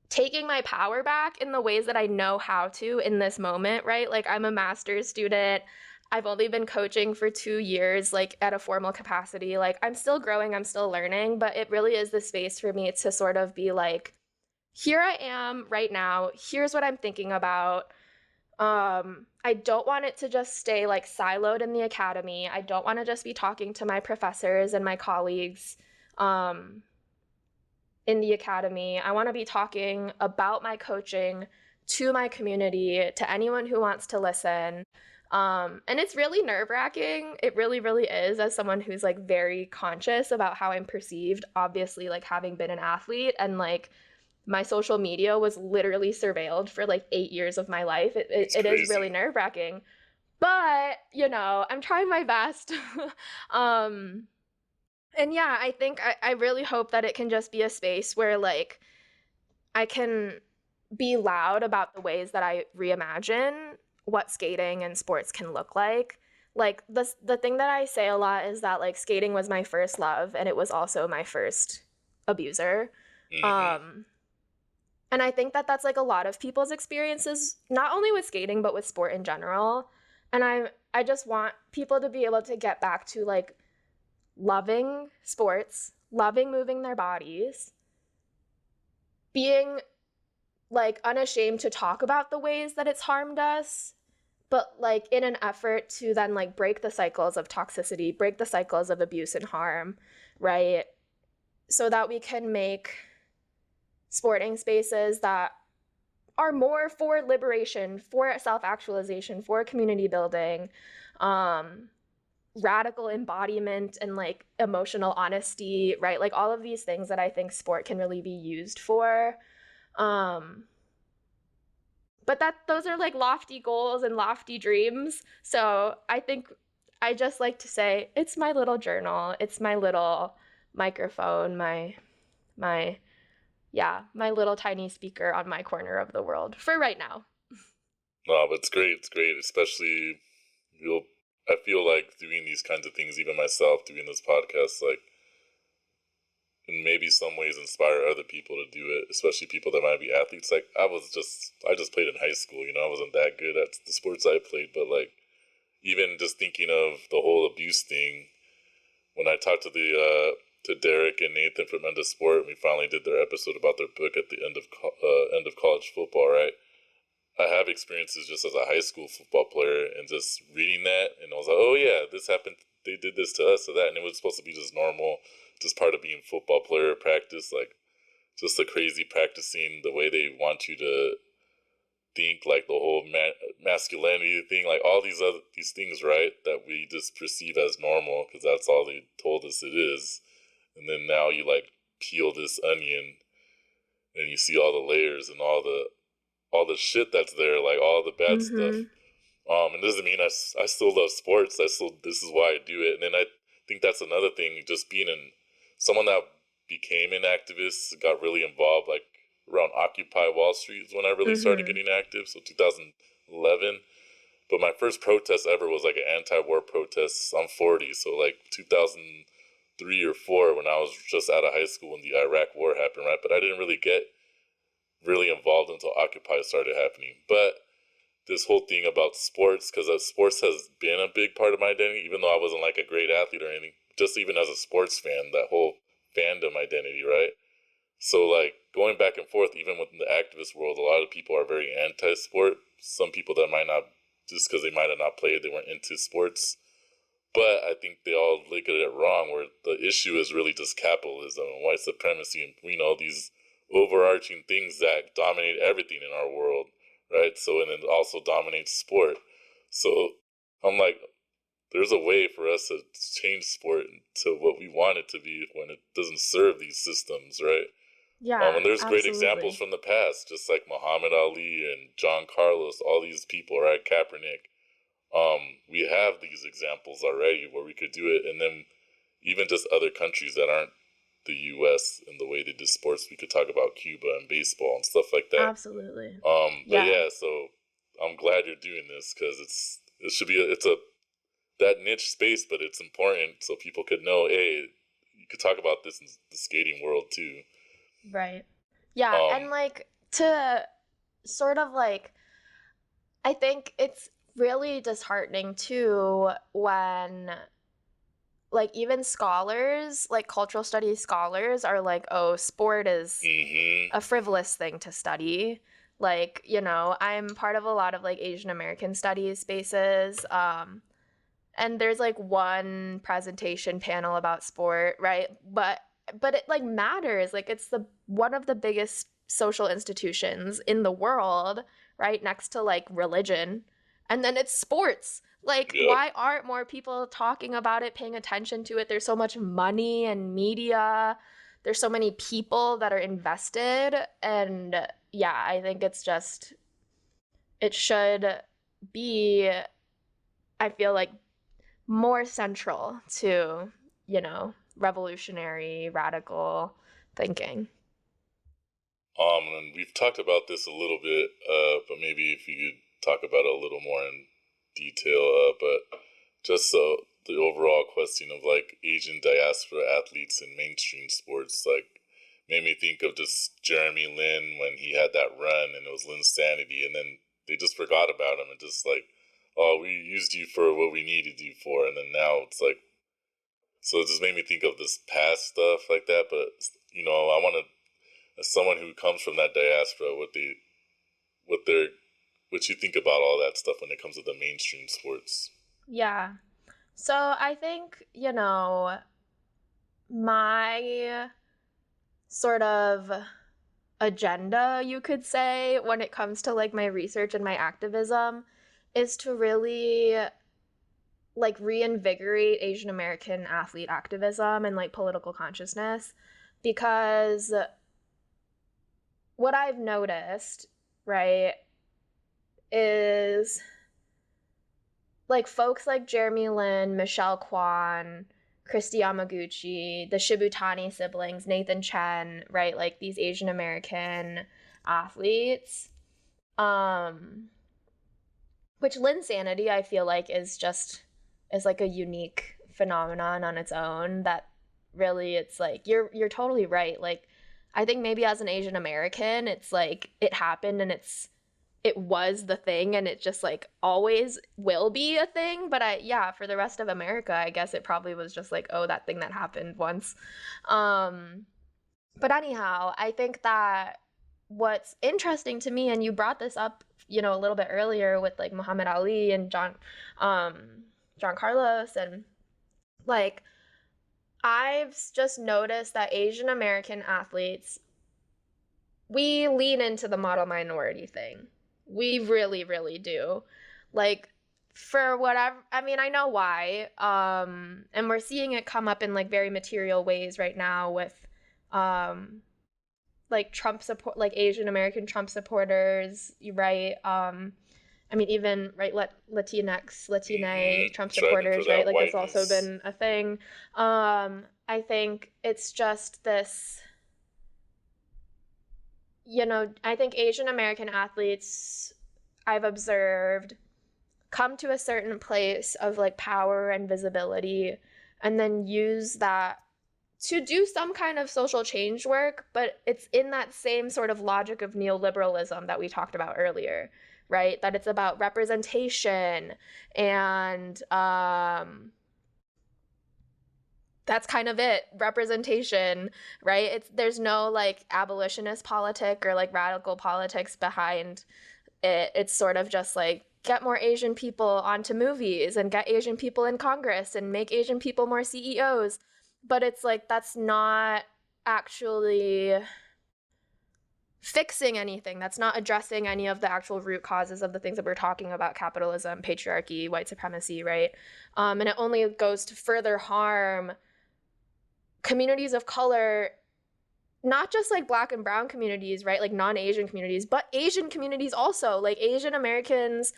taking my power back in the ways that I know how to in this moment, right? Like I'm a master's student. I've only been coaching for 2 years, like at a formal capacity. Like I'm still growing, I'm still learning, but it really is the space for me to sort of be like, here I am right now. Here's what I'm thinking about. I don't want it to just stay like siloed in the academy. I don't want to just be talking to my professors and my colleagues in the academy. I want to be talking about my coaching to my community, to anyone who wants to listen. And it's really nerve-wracking. It really, really is, as someone who's like very conscious about how I'm perceived, obviously, like having been an athlete, and like my social media was literally surveilled for like 8 years of my life. It is really nerve-wracking, but I'm trying my best. And yeah, I think I really hope that it can just be a space where like I can be loud about the ways that I reimagine what skating and sports can look like. Like the thing that I say a lot is that like skating was my first love and it was also my first abuser. Mm-hmm. And I think that that's like a lot of people's experiences, not only with skating but with sport in general. And I just want people to be able to get back to like loving sports, loving moving their bodies, being like unashamed to talk about the ways that it's harmed us, but like in an effort to then like break the cycles of toxicity, break the cycles of abuse and harm, right? So that we can make sporting spaces that are more for liberation, for self-actualization, for community building, radical embodiment and like emotional honesty, right? Like all of these things that I think sport can really be used for. But that those are like lofty goals and lofty dreams. So I think I just like to say it's my little journal. It's my little microphone, my my little tiny speaker on my corner of the world for right now. No, but it's great. It's great, especially I feel like doing these kinds of things, even myself doing this podcast, like in maybe some ways inspire other people to do it, especially people that might be athletes. Like I just played in high school, you know, I wasn't that good at the sports I played, but like even just thinking of the whole abuse thing, when I talked to Derek and Nathan from Diaspora, and we finally did their episode about their book at the end of college football, right? I have experiences just as a high school football player and just reading that, and I was like, oh yeah, this happened. They did this to us or that, and it was supposed to be just normal, just part of being football player practice, like just the crazy practicing the way they want you to think, like the whole masculinity thing, like all these things, right? That we just perceive as normal because that's all they told us it is, and then now you like peel this onion and you see all the layers and all the shit that's there, like all the bad stuff. Mm-hmm. It doesn't mean I still love sports. This is why I do it. And then I think that's another thing, just being someone that became an activist, got really involved, like around Occupy Wall Street is when I really started Mm-hmm. getting active. So 2011. But my first protest ever was like an anti-war protest. I'm 40, so like 2003 or 4 when I was just out of high school when the Iraq War happened, right? But I didn't really get really involved until Occupy started happening. But this whole thing about sports, because sports has been a big part of my identity, even though I wasn't like a great athlete or anything, just even as a sports fan, that whole fandom identity, right? So like going back and forth, even within the activist world, a lot of people are very anti-sport. Some people that might not, just because they might have not played, they weren't into sports. But I think they all look at it wrong, where the issue is really just capitalism and white supremacy and, you know, these overarching things that dominate everything in our world, right? So, and it also dominates sport. So I'm like, there's a way for us to change sport to what we want it to be when it doesn't serve these systems, right? Yeah, And there's great examples absolutely. from the past, just like Muhammad Ali and John Carlos, all these people, right? Kaepernick. We have these examples already where we could do it, and then even just other countries that aren't the U.S. and the way they do sports, we could talk about Cuba and baseball and stuff like that. Absolutely. But Yeah. yeah, so I'm glad you're doing this because it should be it's a that niche space, but it's important so people could know, hey, you could talk about this in the skating world too. Right. Yeah, and Um, like to sort of like I think it's really disheartening too when like even scholars, like cultural studies scholars are like, "Oh, sport is mm-hmm. a frivolous thing to study." Like, you know, I'm part of a lot of like Asian American studies spaces. And there's like one presentation panel about sport, right? But it like matters. Like it's the one of the biggest social institutions in the world, right? Next to like religion. And then it's sports. Like Yep. why aren't more people talking about it, paying attention to it? There's so much money and media. There's so many people that are invested and yeah, I think it's just it should be I feel like more central to, you know, revolutionary, radical thinking. And we've talked about this a little bit, but maybe if you could talk about it a little more in detail. But just the overall question of like Asian diaspora athletes in mainstream sports, like made me think of just Jeremy Lin when he had that run and it was Linsanity, and then they just forgot about him and just like, oh, we used you for what we needed you for, and then now it's like, so it just made me think of this past stuff like that. But I want to, as someone who comes from that diaspora, what you think about all that stuff when it comes to the mainstream sports. Yeah. So I think, my sort of agenda, you could say, when it comes to like my research and my activism is to really like reinvigorate Asian American athlete activism and like political consciousness, because what I've noticed, right, is like folks like Jeremy Lin, Michelle Kwan, Christy Yamaguchi, the Shibutani siblings, Nathan Chen, right? Like these Asian American athletes. Which Linsanity, I feel like, is like a unique phenomenon on its own that really, it's like you're totally right. Like I think maybe as an Asian American, it's like it happened and it was the thing and it just like always will be a thing. But for the rest of America, I guess it probably was just like, oh, that thing that happened once. But anyhow, I think that what's interesting to me, and you brought this up, a little bit earlier with like Muhammad Ali and John Carlos, and like I've just noticed that Asian American athletes, we lean into the model minority thing. We really, really do. Like for whatever, I mean, I know why. And we're seeing it come up in like very material ways right now with like Trump support, like Asian American Trump supporters, right? I mean, even right, Latina Trump supporters, right? Like it's also been a thing. I think it's just this. I think Asian American athletes, I've observed, come to a certain place of like power and visibility and then use that to do some kind of social change work, but it's in that same sort of logic of neoliberalism that we talked about earlier, right? That it's about representation and that's kind of it, representation, right? There's no like abolitionist politic or like radical politics behind it. It's sort of just like get more Asian people onto movies and get Asian people in Congress and make Asian people more CEOs. But it's like that's not actually fixing anything. That's not addressing any of the actual root causes of the things that we're talking about: capitalism, patriarchy, white supremacy, right? And it only goes to further harm communities of color, not just like Black and brown communities, right? Like non-Asian communities, but Asian communities also. Like Asian Americans,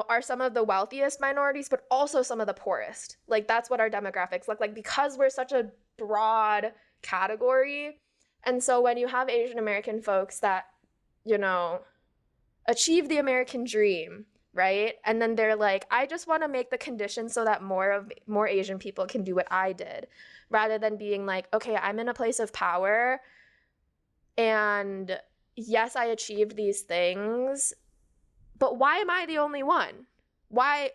are some of the wealthiest minorities, but also some of the poorest. Like that's what our demographics look like because we're such a broad category. And so when you have Asian American folks that, achieve the American dream, right? And then they're like, I just want to make the conditions so that more Asian people can do what I did, rather than being like, okay, I'm in a place of power and yes, I achieved these things, but why am I the only one? Why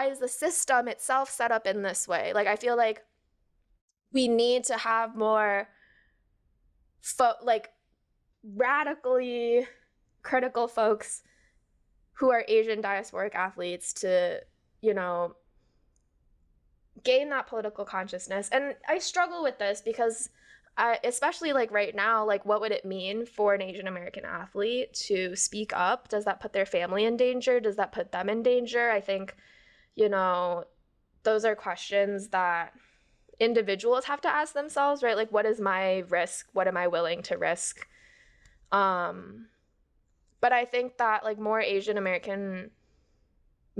is the system itself set up in this way? Like I feel like we need to have more radically critical folks who are Asian diasporic athletes to, gain that political consciousness. And I struggle with this because especially like right now, like what would it mean for an Asian American athlete to speak up? Does that put their family in danger? Does that put them in danger? I think, those are questions that individuals have to ask themselves, right? Like, what is my risk? What am I willing to risk? But I think that like more Asian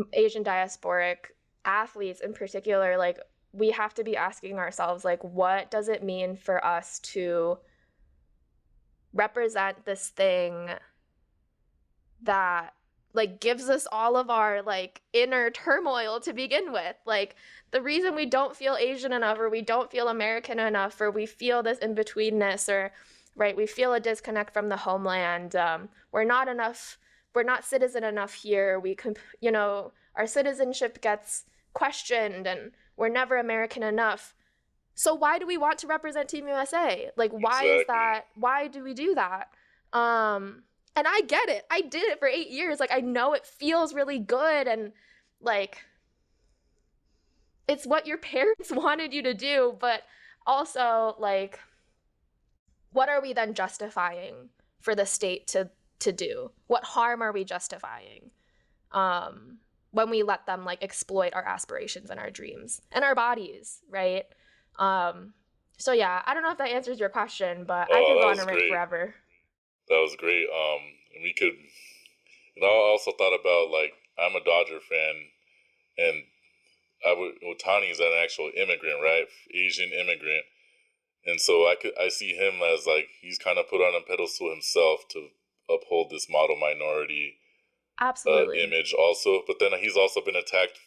diasporic athletes in particular, like we have to be asking ourselves, like, what does it mean for us to represent this thing that like gives us all of our like inner turmoil to begin with. Like the reason we don't feel Asian enough, or we don't feel American enough, or we feel this in-betweenness, or right, we feel a disconnect from the homeland. We're not enough, we're not citizen enough here. You know, our citizenship gets questioned and we're never American enough. So why do we want to represent Team USA? Like, why is that? Why do we do that? And I get it. I did it for 8 years. Like, I know it feels really good, and like, it's what your parents wanted you to do. But also, like, what are we then justifying for the state to do? What harm are we justifying when we let them like exploit our aspirations and our dreams and our bodies, right? So yeah, I don't know if that answers your question, but I could go on a rant forever. That was great. We could, and I also thought about, like, I'm a Dodger fan, and Ohtani is an actual immigrant, right? Asian immigrant. And so I see him as like, he's kind of put on a pedestal himself to uphold this model minority absolutely image also. But then he's also been attacked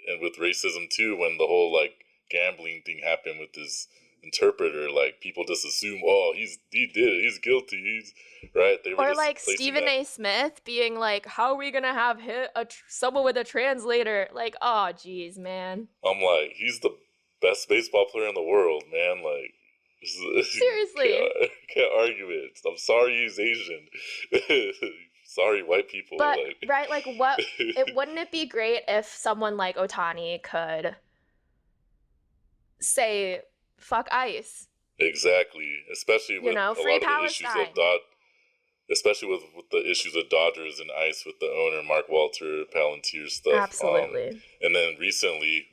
and with racism too, when the whole like gambling thing happened with his interpreter. Like, people just assume, oh, he did it, he's guilty, he's right. They were or just like Stephen A. Smith being like, how are we gonna have someone with a translator? Like, oh geez, man. I'm like, he's the best baseball player in the world, man. Like, seriously, can't argue it. I'm sorry he's Asian. Sorry, white people. But like. right, like, what? Wouldn't it be great if someone like Ohtani could say fuck ICE? Exactly, especially with free a lot Palestine. of the issues especially with the issues of Dodgers and ICE with the owner Mark Walter Palantir stuff. Absolutely. And then recently,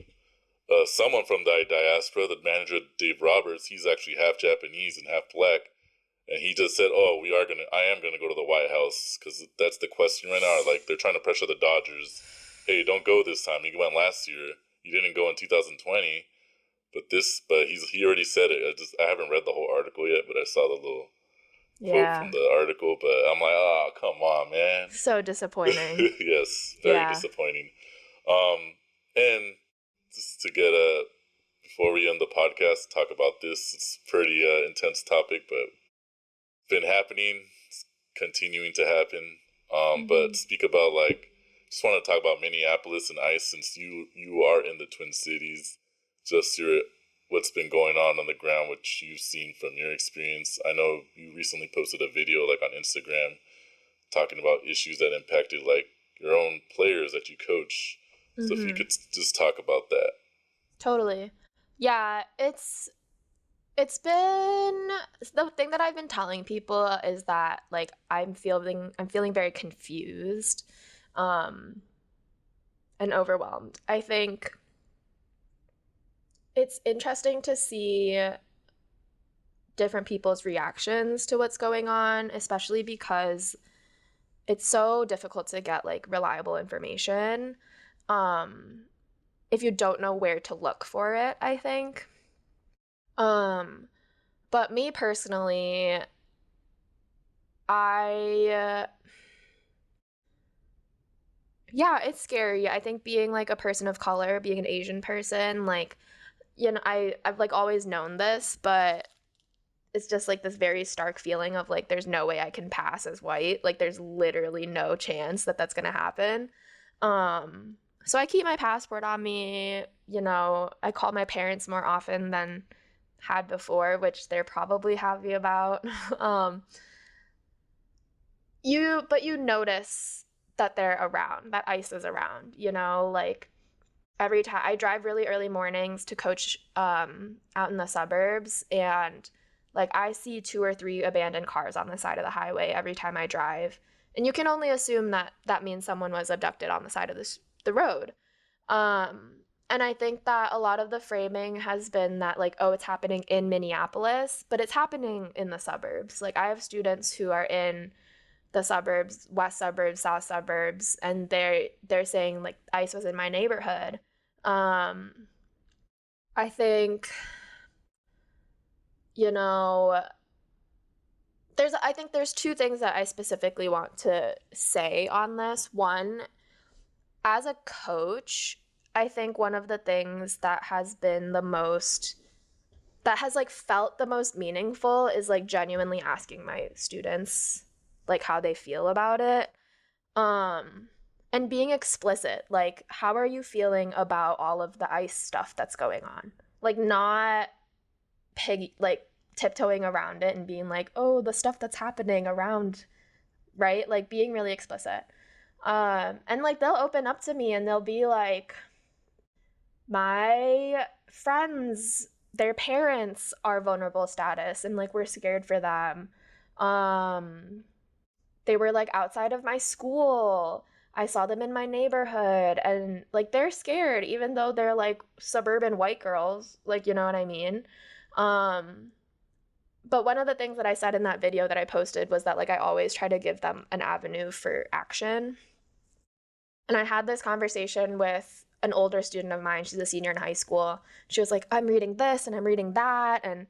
someone from the Diaspora, the manager Dave Roberts, he's actually half Japanese and half black, and he just said, "Oh, I am gonna go to the White House, because that's the question right now. Like, they're trying to pressure the Dodgers. Hey, don't go this time. You went last year. You didn't go in 2020." But he already said it. I haven't read the whole article yet, but I saw the little quote from the article. But I'm like, oh, come on, man. So disappointing. Yes, very disappointing. And just to get before we end the podcast, talk about this. It's a pretty intense topic, but it's been happening. It's continuing to happen. But speak about, like, just want to talk about Minneapolis and ICE, since you are in the Twin Cities. Just what's been going on the ground, which you've seen from your experience. I know you recently posted a video like on Instagram talking about issues that impacted like your own players that you coach. So if you could just talk about that. Totally. Yeah, it's been, the thing that I've been telling people is that like I'm feeling very confused and overwhelmed. I think it's interesting to see different people's reactions to what's going on, especially because it's so difficult to get like reliable information if you don't know where to look for it, I think. But me personally, it's scary. I think being like a person of color, being an Asian person, like, I've like always known this, but it's just like this very stark feeling of like, there's no way I can pass as white. Like, there's literally no chance that that's gonna happen. So I keep my passport on me. I call my parents more often than had before, which they're probably happy about. But you notice that they're around, that ICE is around, like every time I drive really early mornings to coach out in the suburbs, and like I see 2 or 3 abandoned cars on the side of the highway every time I drive. And you can only assume that that means someone was abducted on the side of the road. And I think that a lot of the framing has been that like, oh, it's happening in Minneapolis, but it's happening in the suburbs. Like, I have students who are in the suburbs, west suburbs, south suburbs, and they're saying like ICE was in my neighborhood. I think, I think there's two things that I specifically want to say on this. One, as a coach, I think one of the things that has been that has like felt the most meaningful is like genuinely asking my students like how they feel about it. And being explicit, like, how are you feeling about all of the ICE stuff that's going on? Like, not tiptoeing around it and being like, oh, the stuff that's happening around, right? Like, being really explicit. And like, they'll open up to me and they'll be like, my friends, their parents are vulnerable status and like, we're scared for them. They were like outside of my school. I saw them in my neighborhood and like they're scared even though they're like suburban white girls, like, you know what I mean? But one of the things that I said in that video that I posted was that like I always try to give them an avenue for action. And I had this conversation with an older student of mine. She's a senior in high school. She was like, I'm reading this and I'm reading that. And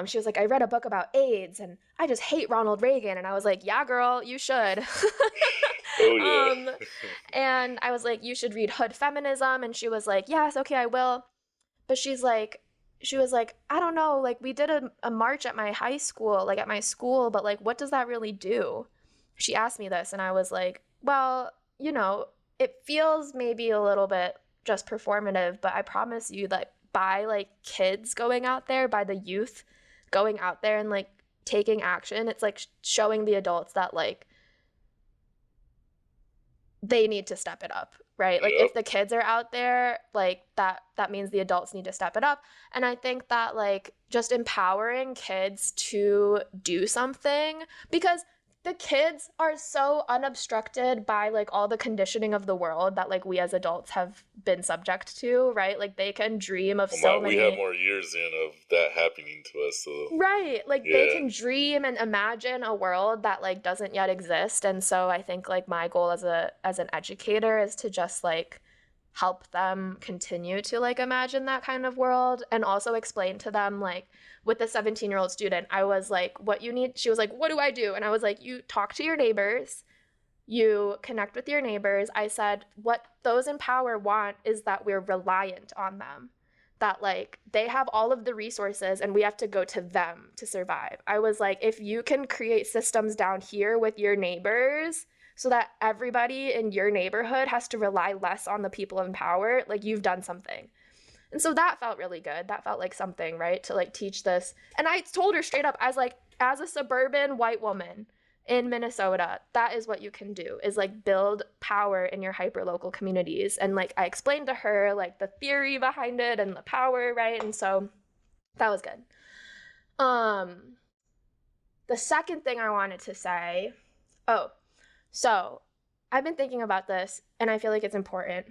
she was like, I read a book about AIDS and I just hate Ronald Reagan. And I was like, yeah, girl, you should. Oh, yeah. And I was like, you should read Hood Feminism. And she was like, yes, okay, I will. But she was like, I don't know, like we did a march at my high school, like at my school, but like, what does that really do? She asked me this and I was like, well, you know, it feels maybe a little bit just performative, but I promise you that by like kids going out there, by the youth going out there and like taking action, it's like showing the adults that like they need to step it up, right? Like if the kids are out there, like that means the adults need to step it up. And I think that like just empowering kids to do something, because the kids are so unobstructed by like all the conditioning of the world that like we as adults have been subject to, right? Like they can dream of so many. We have more years in of that happening to us, so right, like they can dream and imagine a world that like doesn't yet exist. And so I think like my goal as an educator is to just like help them continue to like imagine that kind of world, and also explain to them, like with the 17-year-old student, I was like, what you need, she was like, what do I do? And I was like, you talk to your neighbors, you connect with your neighbors. I said, what those in power want is that we're reliant on them, that like they have all of the resources and we have to go to them to survive. I was like, if you can create systems down here with your neighbors so that everybody in your neighborhood has to rely less on the people in power, like you've done something. And so that felt really good. That felt like something, right? To like teach this. And I told her straight up, as a suburban white woman in Minnesota, that is what you can do, is like build power in your hyperlocal communities. And like I explained to her like the theory behind it and the power, right? And so that was good. The second thing I wanted to say, so I've been thinking about this and I feel like it's important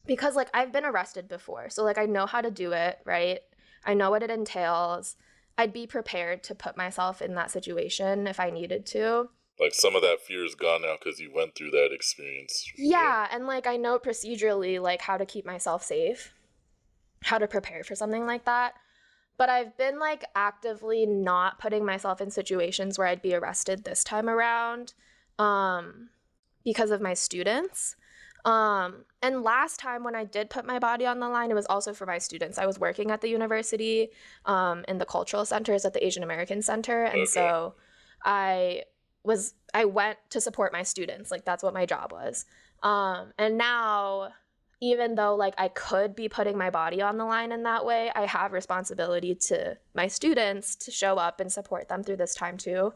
because like I've been arrested before. So like I know how to do it, right? I know what it entails. I'd be prepared to put myself in that situation if I needed to. Like some of that fear is gone now because you went through that experience. Yeah, and like I know procedurally like how to keep myself safe, how to prepare for something like that. But I've been like actively not putting myself in situations where I'd be arrested this time around because of my students. And last time when I did put my body on the line, it was also for my students. I was working at the university in the cultural centers at the Asian American Center. And so I went to support my students. Like that's what my job was. And now, even though like I could be putting my body on the line in that way, I have responsibility to my students to show up and support them through this time too.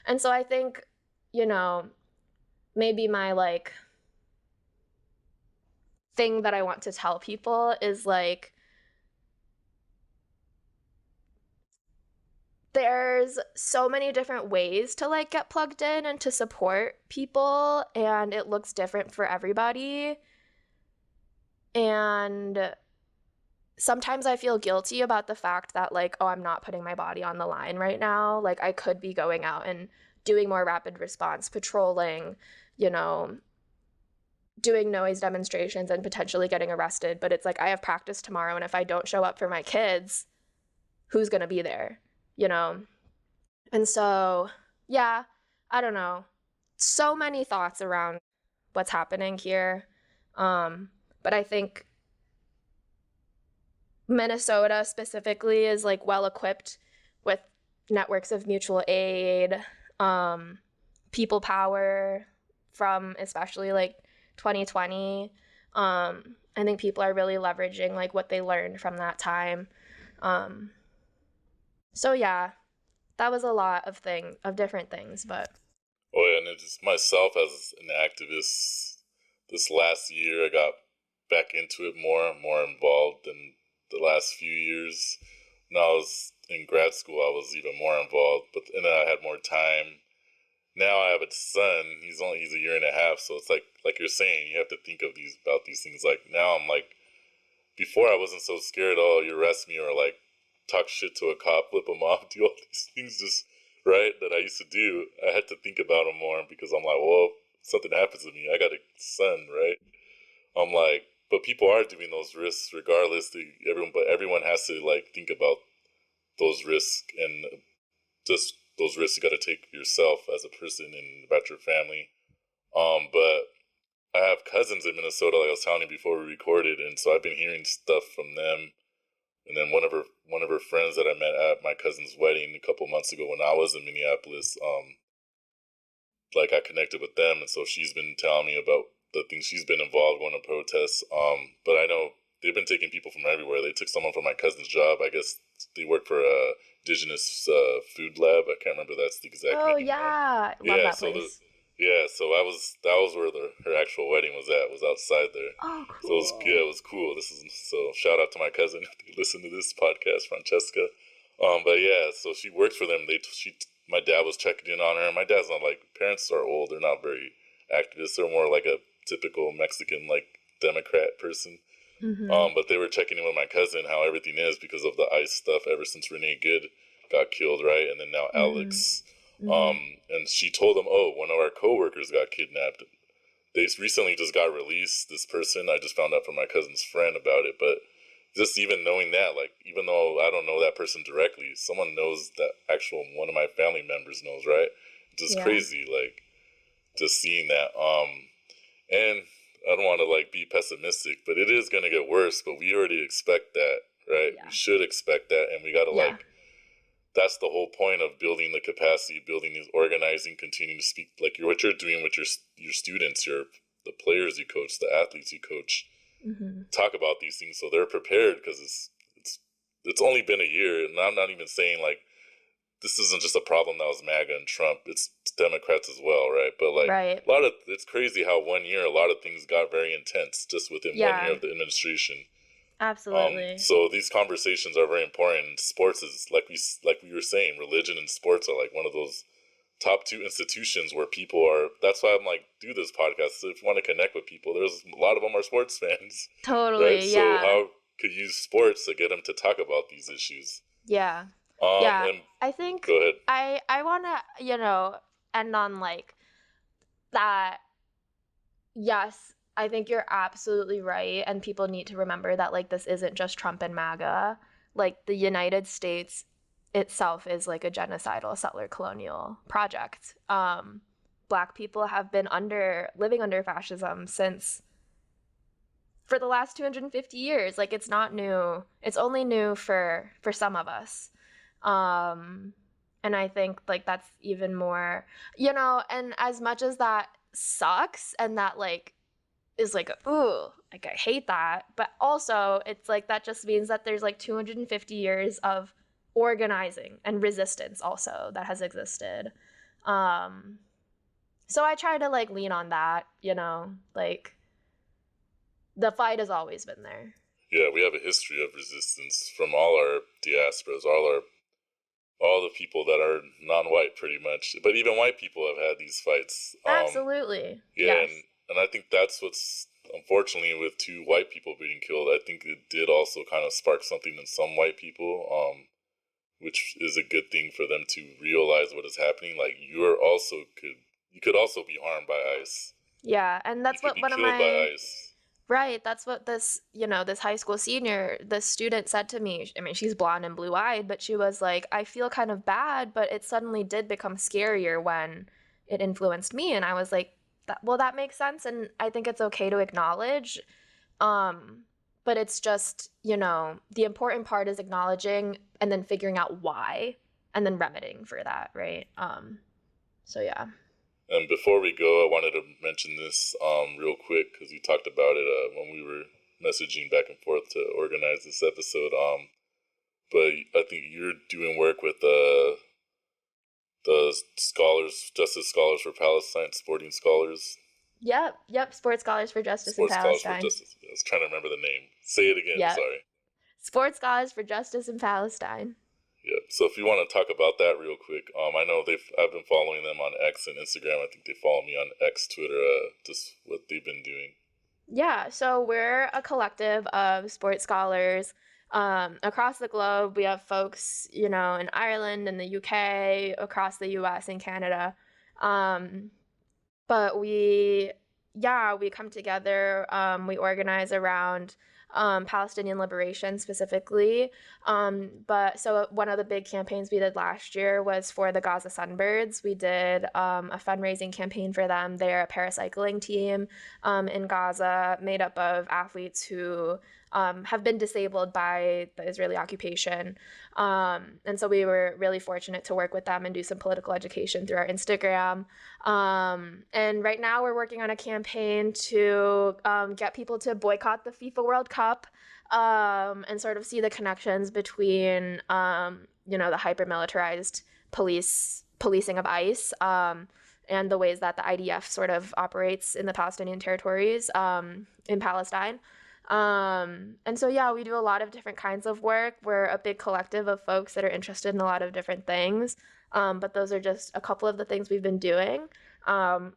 And so I think, you know, maybe my like thing that I want to tell people is like, there's so many different ways to like get plugged in and to support people, and it looks different for everybody. And sometimes I feel guilty about the fact that like, oh, I'm not putting my body on the line right now. Like I could be going out and doing more rapid response patrolling, you know, doing noise demonstrations and potentially getting arrested. But it's like, I have practice tomorrow, and if I don't show up for my kids, who's going to be there, you know? And so Yeah, I don't know. So many thoughts around what's happening here. But I think Minnesota specifically is like well equipped with networks of mutual aid, people power from especially like 2020. I think people are really leveraging like what they learned from that time. So yeah, that was a lot of different things, but Oh yeah, and it's myself as an activist. This last year, I got back into it more involved than the last few years. When I was in grad school, I was even more involved, but and then I had more time. Now I have a son. He's a year and a half, so it's like you're saying, you have to think of these things. Like now, I'm like, before I wasn't so scared. Oh, you arrest me or like talk shit to a cop, flip him off, do all these things just right that I used to do. I had to think about them more because I'm like, well, if something happens to me, I got a son, right? I'm like, but people are doing those risks regardless. But everyone has to like think about those risks and just those risks you got to take yourself as a person and about your family. But I have cousins in Minnesota, like I was telling you before we recorded, and so I've been hearing stuff from them. And then one of her friends that I met at my cousin's wedding a couple months ago when I was in Minneapolis, like I connected with them, and so she's been telling me about the things she's been involved going to protests. But I know they've been taking people from everywhere. They took someone from my cousin's job. I guess they work for a indigenous food lab. I can't remember that's the exact oh name. yeah, love Yeah, that place. so that was where her actual wedding was at. Was outside there. Oh, So cool. it was cool. This is so shout out to my cousin if they listen to this podcast, Francesca. But yeah, so she works for them. My dad was checking in on her. My dad's not like parents are old. They're not very activists. They're more like a typical Mexican like Democrat person. Mm-hmm. But they were checking in with my cousin how everything is because of the ICE stuff ever since Renee Good got killed, right? And then now Mm-hmm. Alex. Mm-hmm. And she told them, oh, one of our coworkers got kidnapped. They recently just got released. This person, I just found out from my cousin's friend about it, but just even knowing that, like, even though I don't know that person directly, someone knows that actual one of my family members knows, right? It's just Yeah. crazy, like, just seeing that. And I don't want to like be pessimistic, but it is gonna get worse. But we already expect that, right? Yeah. We should expect that, and we gotta Yeah. like. That's the whole point of building the capacity, building these organizing, continuing to speak like what you're doing with your students, the players you coach, the athletes you coach. Mm-hmm. Talk about these things so they're prepared because it's only been a year, and I'm not even saying like this isn't just a problem that was MAGA and Trump. It's Democrats as well, right? But like Right. it's crazy how 1 year a lot of things got very intense just within 1 year Yeah. of the administration. Absolutely. So these conversations are very important. Sports is like we were saying, religion and sports are like one of those top two institutions where people are. That's why I'm like do this podcast. So if you want to connect with people, there's a lot of them are sports fans, right? Totally. So Yeah. how could use sports to get them to talk about these issues? Yeah. Yeah. And I think go ahead. I want to, end on like that. Yes, I think you're absolutely right, and people need to remember that like this isn't just Trump and MAGA. Like the United States itself is like a genocidal settler colonial project. Black people have been living under fascism since for the last 250 years. Like it's not new. It's only new for some of us. And I think like that's even more, and as much as that sucks and that like is like, ooh, like I hate that, but also it's like that just means that there's like 250 years of organizing and resistance also that has existed. So I try to like lean on that, like the fight has always been there. Yeah, we have a history of resistance from all our diasporas, all the people that are non-white, pretty much. But even white people have had these fights. Absolutely. Yeah, Yes. and I think that's what's unfortunately with two white people being killed. I think it did also kind of spark something in some white people, which is a good thing for them to realize what is happening. Like you could also be harmed by ICE. Yeah, and You that's could what be one of killed by my ICE. Right. That's what this high school senior, this student said to me. I mean, she's blonde and blue-eyed, but she was like, I feel kind of bad, but it suddenly did become scarier when it influenced me. And I was like, well, that makes sense. And I think it's okay to acknowledge. Um, but it's just, the important part is acknowledging and then figuring out why and then remedying for that, right? So yeah. And before we go, I wanted to mention this real quick because we talked about it when we were messaging back and forth to organize this episode. But I think you're doing work with the scholars, Justice Scholars for Palestine, sporting scholars. Yep. Sports Scholars for Justice in Palestine. Scholars for Justice. I was trying to remember the name. Say it again. Yep. Sorry. Sports Scholars for Justice in Palestine. Yeah. So if you want to talk about that real quick, I know I've been following them on X and Instagram. I think they follow me on X, Twitter, just what they've been doing. Yeah. So we're a collective of sports scholars across the globe. We have folks, in Ireland and the UK, across the US and Canada. But we come together. We organize around Palestinian liberation specifically. But so one of the big campaigns we did last year was for the Gaza Sunbirds. We did a fundraising campaign for them. They're a paracycling team in Gaza made up of athletes who have been disabled by the Israeli occupation. And so we were really fortunate to work with them and do some political education through our Instagram. And right now we're working on a campaign to get people to boycott the FIFA World Cup and sort of see the connections between, the hyper-militarized policing of ICE and the ways that the IDF sort of operates in the Palestinian territories in Palestine. And so, we do a lot of different kinds of work. We're a big collective of folks that are interested in a lot of different things. But those are just a couple of the things we've been doing.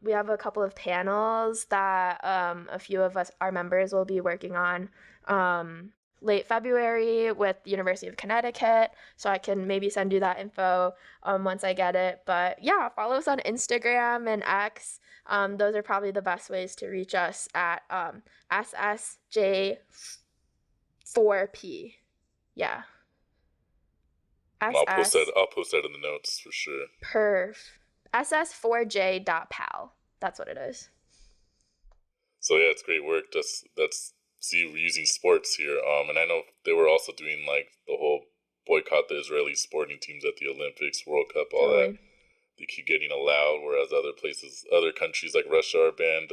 We have a couple of panels that a few of our members will be working on late February with the University of Connecticut. So I can maybe send you that info once I get it. But follow us on Instagram and X. Those are probably the best ways to reach us at SSJ4P. Yeah. I'll post that in the notes for sure. Perf. SS4J.pal. That's what it is. So it's great work. See, we're using sports here. And I know they were also doing like the whole boycott the Israeli sporting teams at the Olympics, World Cup, all that. They keep getting allowed, whereas other countries like Russia are banned.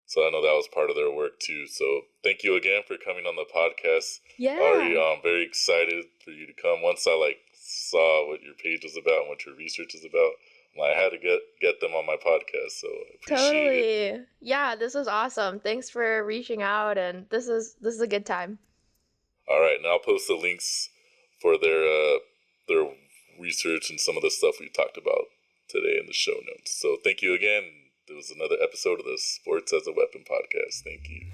So I know that was part of their work too. So thank you again for coming on the podcast. Yeah. Eri, I'm very excited for you to come. Once I saw what your page was about and what your research is about, I had to get them on my podcast. So I appreciate it. Yeah, this was awesome. Thanks for reaching out, and this is a good time. All right, and I'll post the links for their research and some of the stuff we talked about today in the show notes. So thank you again. There was another episode of the Sports as a Weapon podcast. Thank you.